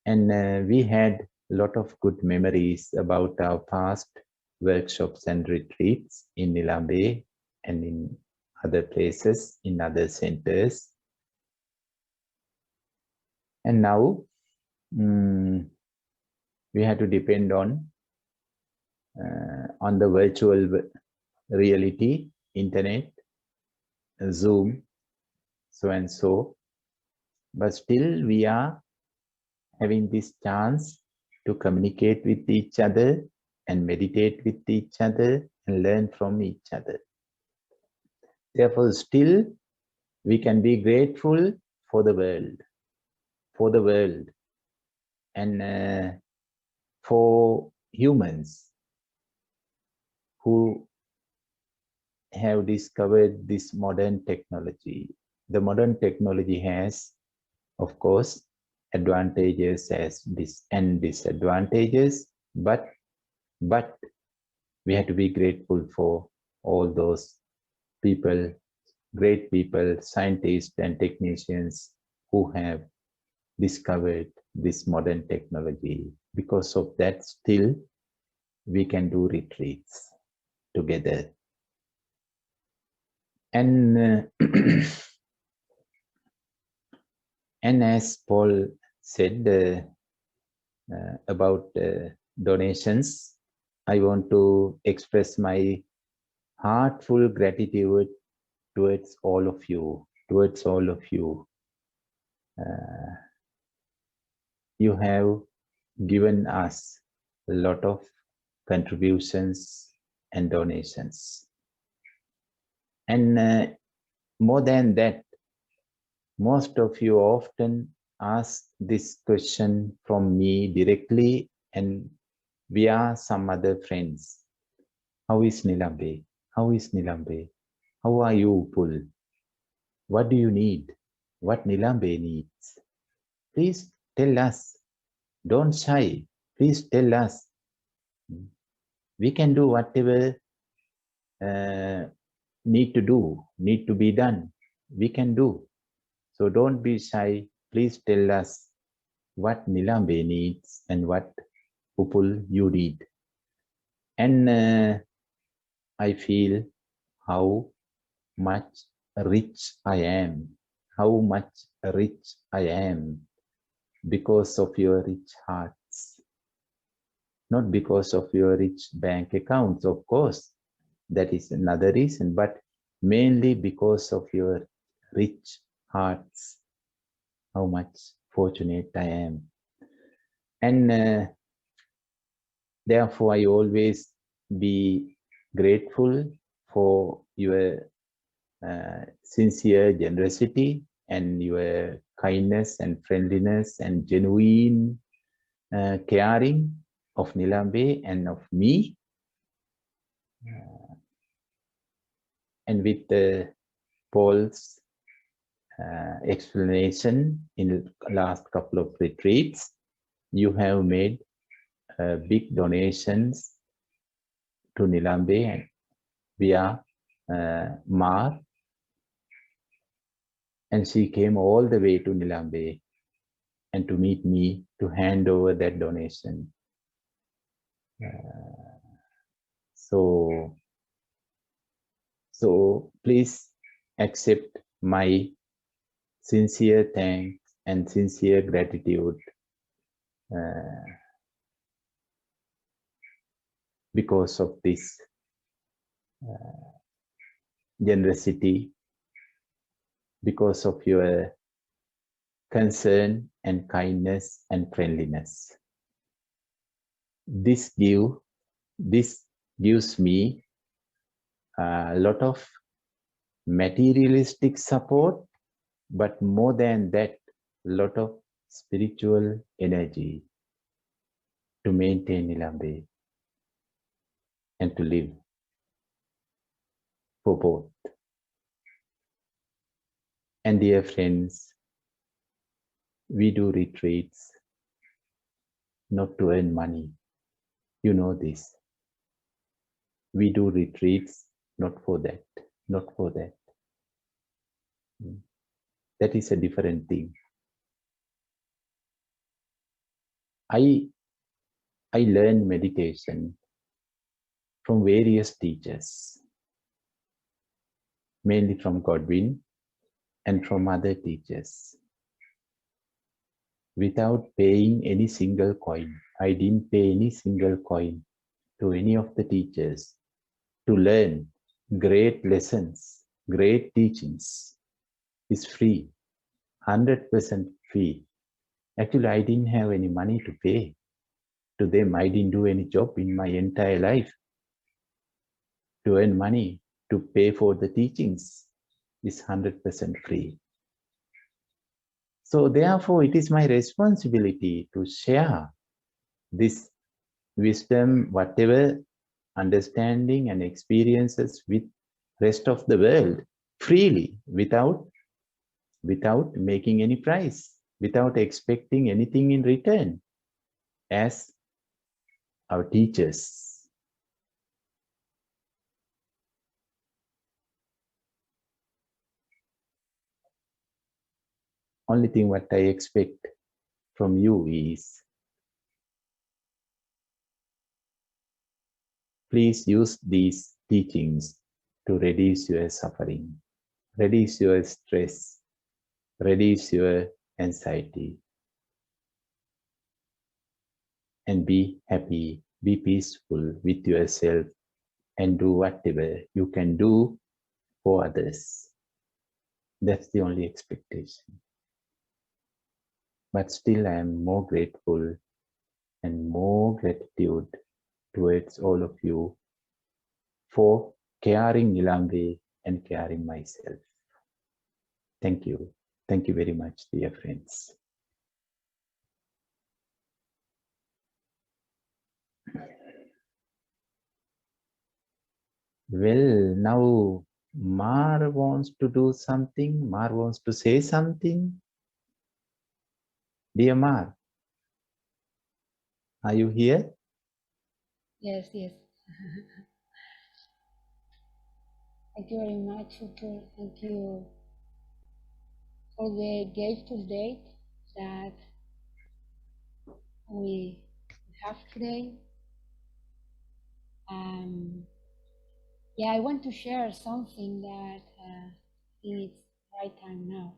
And we had a lot of good memories about our past workshops and retreats in Nilambe and in other places, in other centers. And now we have to depend on the virtual reality, internet, Zoom, so and so, but still we are having this chance to communicate with each other and meditate with each other and learn from each other. Therefore, still we can be grateful for the world, and for humans who have discovered this modern technology. The modern technology has, of course, advantages and disadvantages, but we have to be grateful for all those people, great people, scientists and technicians who have discovered this modern technology. Because of that, still we can do retreats together. And and as Paul said about donations, I want to express my heartful gratitude towards all of you. You have given us a lot of contributions and donations. And more than that, most of you often ask this question from me directly and via some other friends. How is Nilambe? How is Nilambe? How are you, Upul? What do you need? What Nilambe needs? Please tell us. Don't shy. Please tell us. We can do whatever need to be done. We can do. So don't be shy. Please tell us what Nilambe needs and what Upul you need. And I feel how much rich I am. How much rich I am because of your rich hearts. Not because of your rich bank accounts, of course. That is another reason, but mainly because of your rich hearts. How much fortunate I am. And therefore, I always be grateful for your sincere generosity and your kindness and friendliness and genuine caring of Nilambe and of me. And with Paul's explanation in the last couple of retreats, you have made big donations to Nilambe via Mar, and she came all the way to Nilambe and to meet me to hand over that donation. So please accept my sincere thanks and sincere gratitude because of this generosity, because of your concern and kindness and friendliness. This gives me a lot of materialistic support, but more than that, a lot of spiritual energy to maintain Nilambe and to live for both. And dear friends, we do retreats not to earn money. You know this. We do retreats not for that, not for that. That is a different thing. I learned meditation from various teachers, mainly from Godwin and from other teachers, without paying any single coin. I didn't pay any single coin to any of the teachers to learn great lessons great teachings is free, 100% free. Actually, I didn't have any money to pay to them. I didn't do any job in my entire life to earn money to pay for the teachings. Is 100% free. So therefore, it is my responsibility to share this wisdom, whatever understanding and experiences with rest of the world freely, without making any price, without expecting anything in return as our teachers. Only thing what I expect from you is please use these teachings to reduce your suffering, reduce your stress, reduce your anxiety, and be happy, be peaceful with yourself, and do whatever you can do for others. That's the only expectation. But still, I am more grateful and more gratitude towards all of you for caring Nilambe and caring myself. Thank you. Thank you very much, dear friends. Well, now Mar wants to do something. Mar wants to say something. Dear Mar, are you here? Yes, yes. Thank you very much, Utur. Thank you for the grateful date that we have today. Yeah, I want to share something that I think it's the right time now.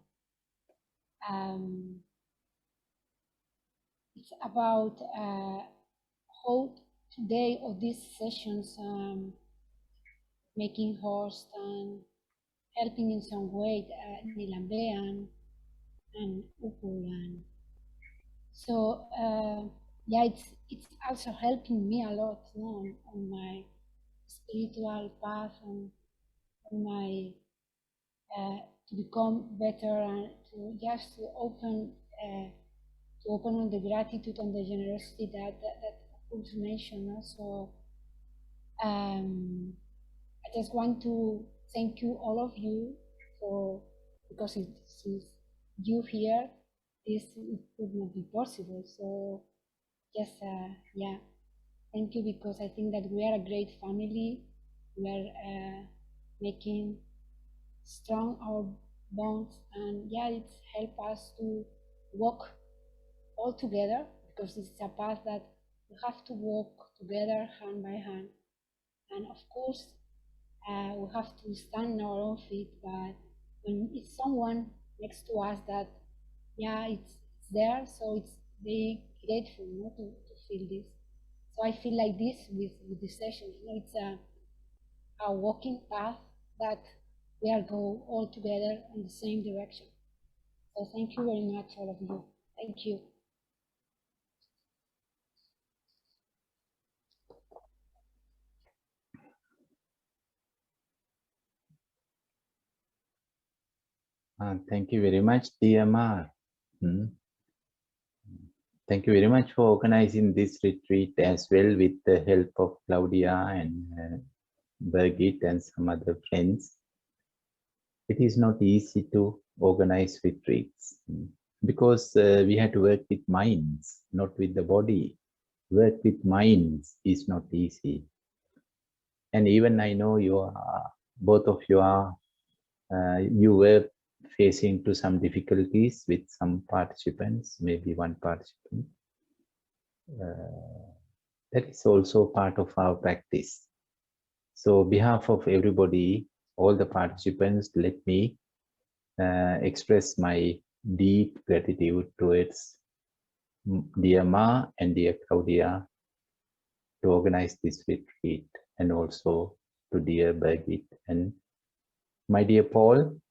It's about how today or these sessions making host and helping in some way Nilambe and Upul. So yeah, it's also helping me a lot, you know, on my spiritual path and on my to become better and to just to open on the gratitude and the generosity that Upul mentioned. Also, I just want to thank you, all of you, for because it's you here, this would not be possible. So yes, yeah, thank you, because I think that we are a great family. We are making strong our bonds, and yeah, it's helped us to walk all together, because it's a path that we have to walk together hand by hand. And of course, we have to stand on our own feet, but when it's someone next to us that, yeah, it's there, so it's very grateful, you know, to feel this. So I feel like this with this session, you know, it's a walking path that we are go all together in the same direction. So thank you very much, all of you. Thank you. Thank you very much, dear Mar. Thank you very much for organizing this retreat as well, with the help of Claudia and Birgit and some other friends. It is not easy to organize retreats because we have to work with minds, not with the body. Work with minds is not easy. And even I know you are, both of you are, you were facing to some difficulties with some participants, maybe one participant. That is also part of our practice. So on behalf of everybody, all the participants, let me express my deep gratitude towards dear Ma and dear Claudia to organize this retreat, and also to dear Birgit and My dear Paul,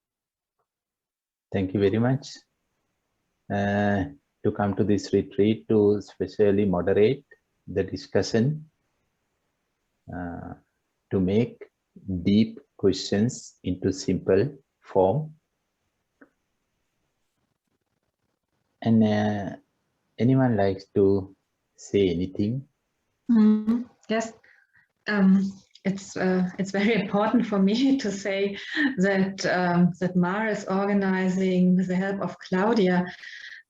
thank you very much to come to this retreat to specially moderate the discussion, to make deep questions into simple form. And anyone likes to say anything? Yes, it's very important for me to say that that Mar is organizing with the help of Claudia.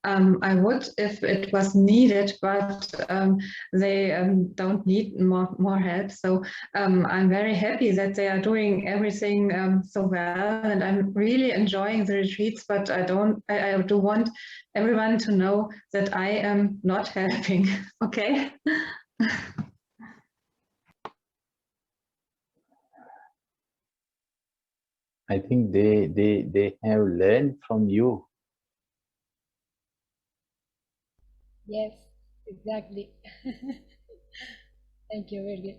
I would if it was needed, but they don't need more help. So I'm very happy that they are doing everything so well, and I'm really enjoying the retreats. But I do want everyone to know that I am not helping. Okay. I think they have learned from you. Yes, exactly. Thank you, very good.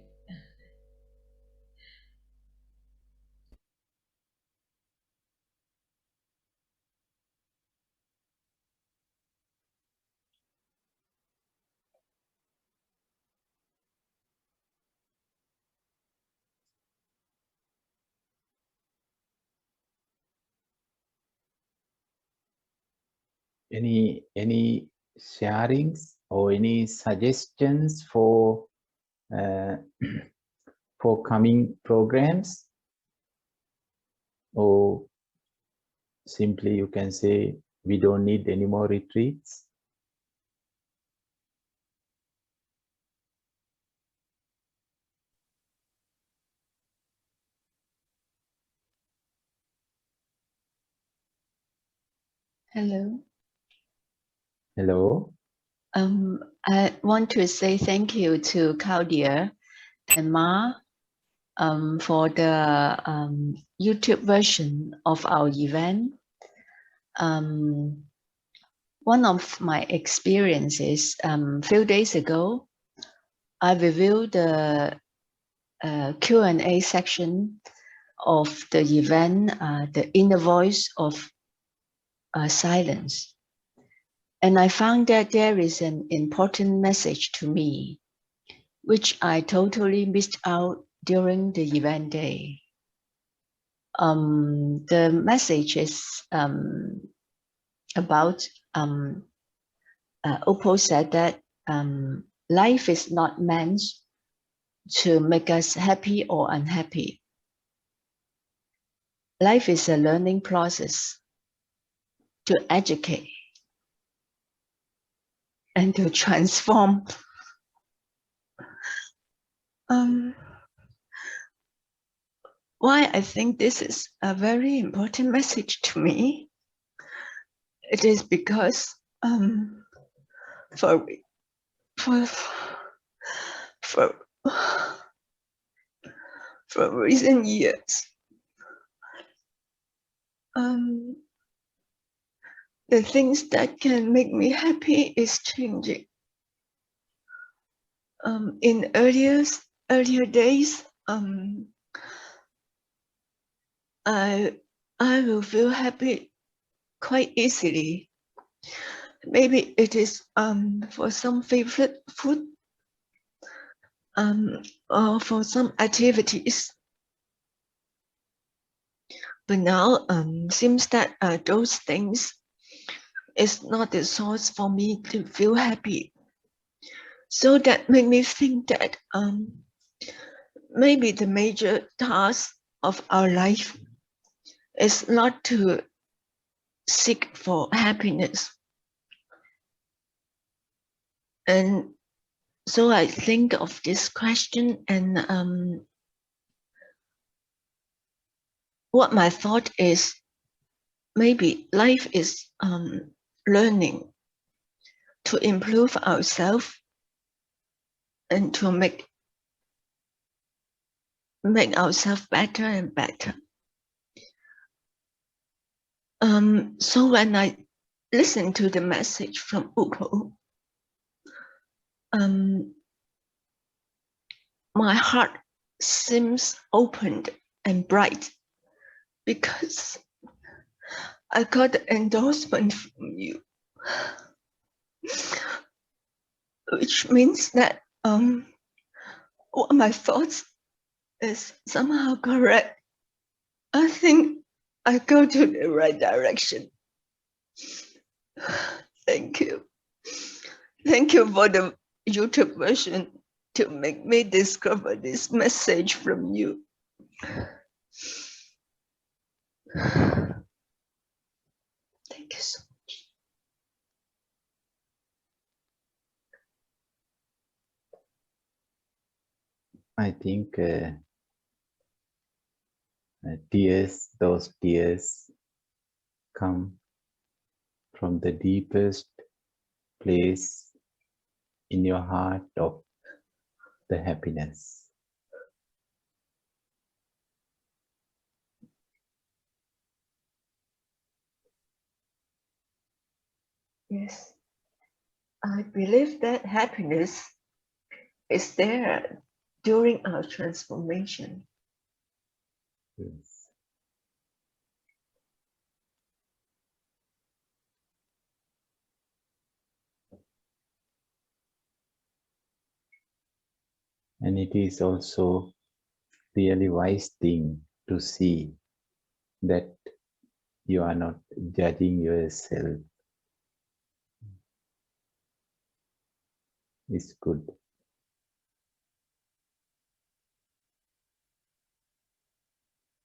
Any sharings or any suggestions for for coming programs, or simply you can say we don't need any more retreats? Hello. Hello. I want to say thank you to Claudia and Ma for the YouTube version of our event. One of my experiences, few days ago, I reviewed the Q&A section of the event, The Inner Voice of Silence. And I found that there is an important message to me, which I totally missed out during the event day. The message is about, Oppo said that life is not meant to make us happy or unhappy. Life is a learning process to educate and to transform. Why I think this is a very important message to me, it is because for recent years, the things that can make me happy is changing. In earlier days, I will feel happy quite easily. Maybe it is for some favorite food, or for some activities. But now seems that those things is not the source for me to feel happy. So that made me think that maybe the major task of our life is not to seek for happiness. And so I think of this question, and what my thought is, maybe life is learning to improve ourselves and to make ourselves better and better. So when I listen to the message from Upo, my heart seems opened and bright, because I got the endorsement from you, which means that what my thoughts is somehow correct. I think I go to the right direction. Thank you. Thank you for the YouTube version to make me discover this message from you. Thank you so much. I think those tears come from the deepest place in your heart of the happiness. Yes, I believe that happiness is there during our transformation. Yes. And it is also really wise thing to see that you are not judging yourself. It's good.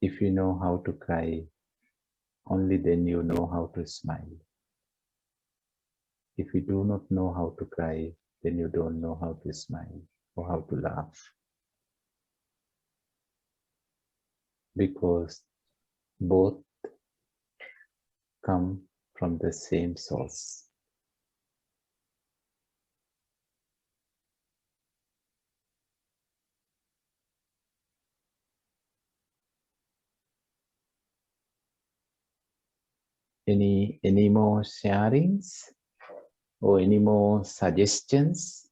If you know how to cry, only then you know how to smile. If you do not know how to cry, then you don't know how to smile or how to laugh. Because both come from the same source. Any more sharings or any more suggestions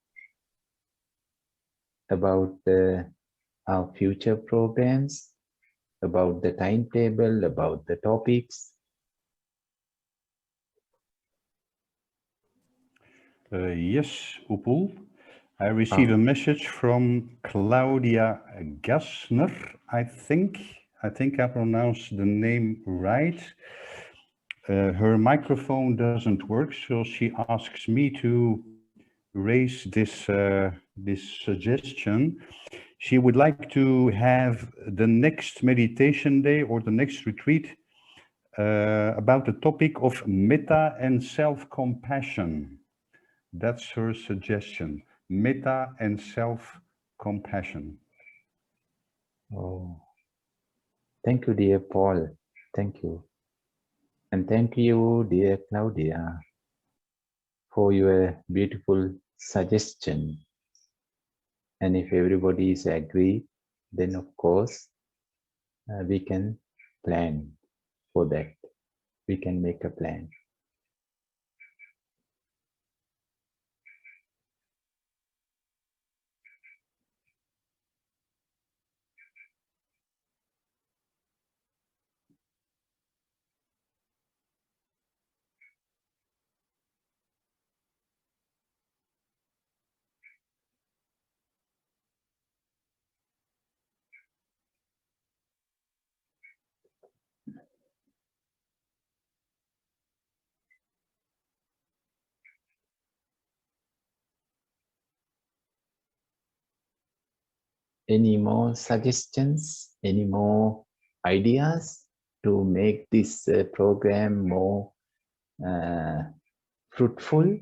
about our future programs, about the timetable, about the topics? Yes, Upul. I received a message from Claudia Gassner, I think. I think I pronounced the name right. Her microphone doesn't work, so she asks me to raise this suggestion. She would like to have the next meditation day or the next retreat about the topic of metta and self-compassion. That's her suggestion. Metta and self-compassion. Oh, thank you, dear Paul. Thank you. And thank you, dear Claudia, for your beautiful suggestion. And if everybody is agreed, then of course we can plan for that. We can make a plan. Any more suggestions? Any more ideas to make this program more fruitful?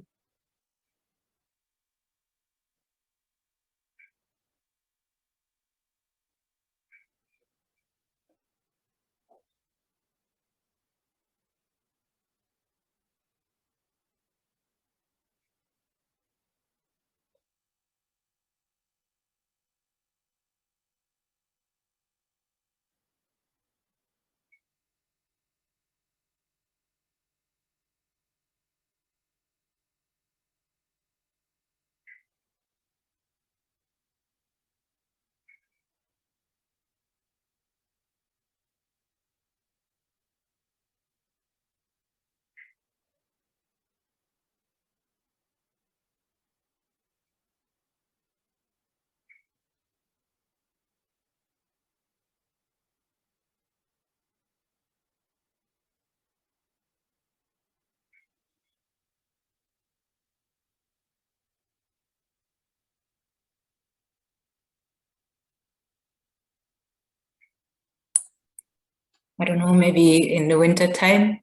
I don't know, maybe in the winter time,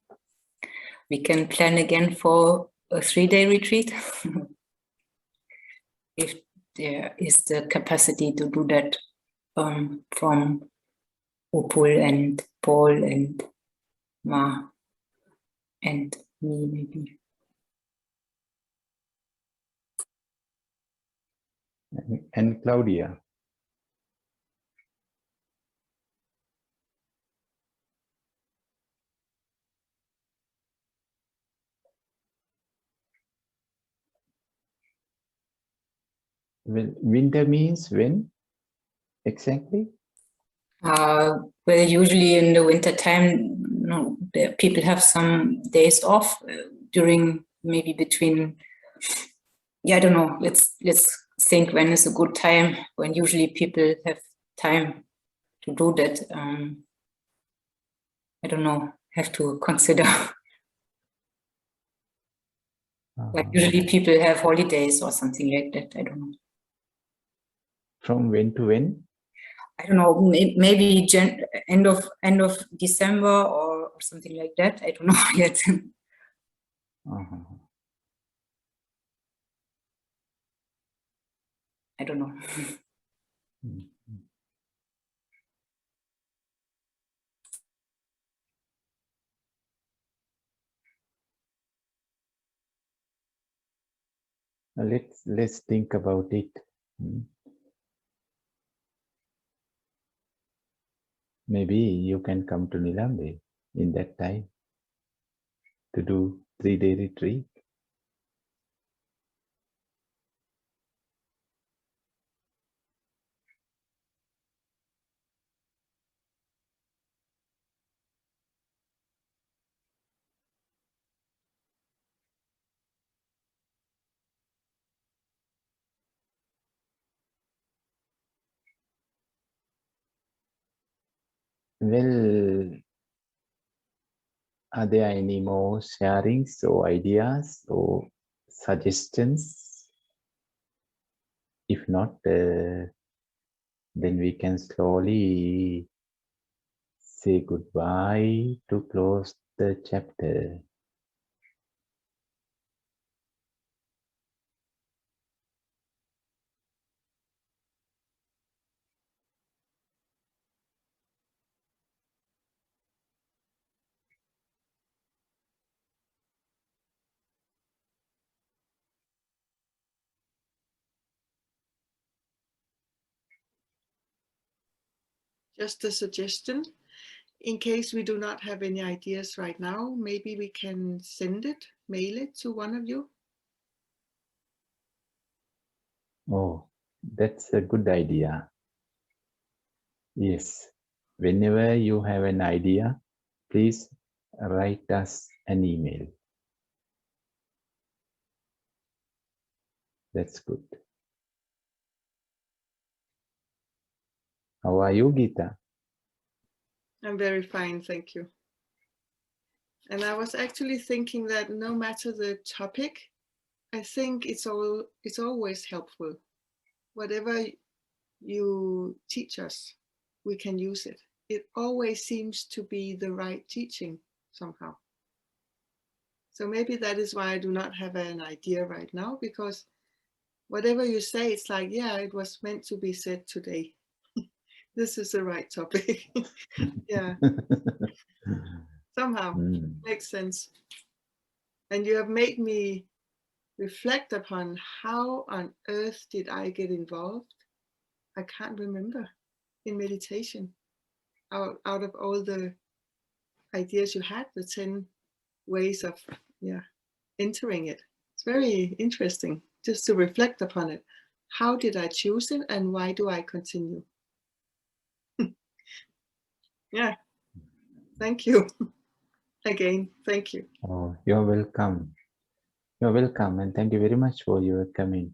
we can plan again for a 3-day retreat. If there is the capacity to do that from Upul and Paul and Ma and me maybe. And Claudia. Well, winter means when exactly? Well, usually in the winter time, no, people have some days off during maybe between. Yeah, I don't know. Let's think when is a good time, when usually people have time to do that. I don't know. Have to consider. Like usually people have holidays or something like that. I don't know. From when to when? I don't know. Maybe end of December or something like that. I don't know yet. I don't know. Let's think about it. Maybe you can come to Nilambe in that time to do 3-day retreat. Well, are there any more sharings or ideas or suggestions? If not, then we can slowly say goodbye to close the chapter. Just a suggestion. In case we do not have any ideas right now, maybe we can send it, mail it to one of you. Oh, that's a good idea. Yes, whenever you have an idea, please write us an email. That's good. How are you, Geeta? I'm very fine, thank you. And I was actually thinking that no matter the topic, I think it's always helpful. Whatever you teach us, we can use it. It always seems to be the right teaching somehow. So maybe that is why I do not have an idea right now, because whatever you say, it's like, yeah, it was meant to be said today. This is the right topic. Yeah. Somehow makes sense. And you have made me reflect upon how on earth did I get involved? I can't remember in meditation. Out of all the ideas you had, the 10 ways of entering it. It's very interesting just to reflect upon it. How did I choose it and why do I continue? Yeah, thank you. Again, thank you. Oh, you're welcome. You're welcome, and thank you very much for your comment.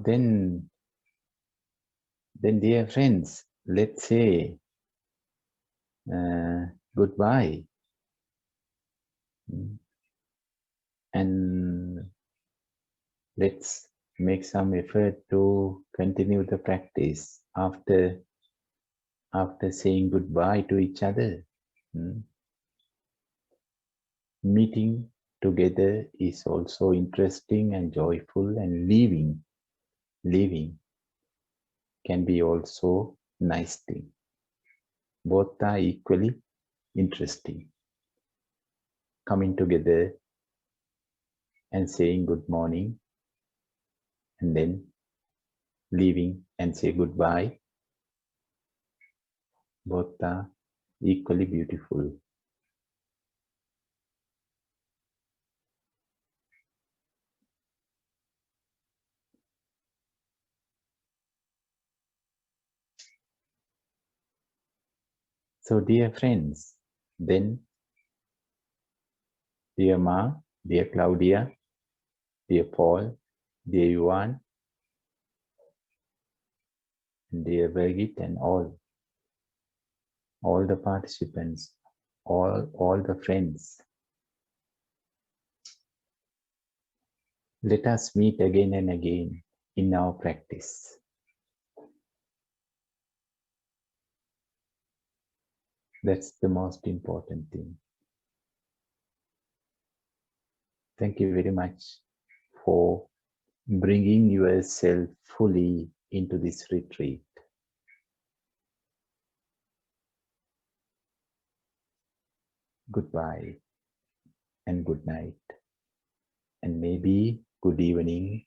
Then, dear friends, let's say goodbye. And let's make some effort to continue the practice after saying goodbye to each other. Meeting together is also interesting and joyful, and leaving can be also nice thing. Both are equally interesting. Coming together and saying good morning, and then leaving and say goodbye, both are equally beautiful. So dear friends, then dear Ma, dear Claudia, dear Paul, dear Yuan, dear Birgit, and all the participants, all the friends. Let us meet again and again in our practice. That's the most important thing. Thank you very much for bringing yourself fully into this retreat. Goodbye and good night, and maybe good evening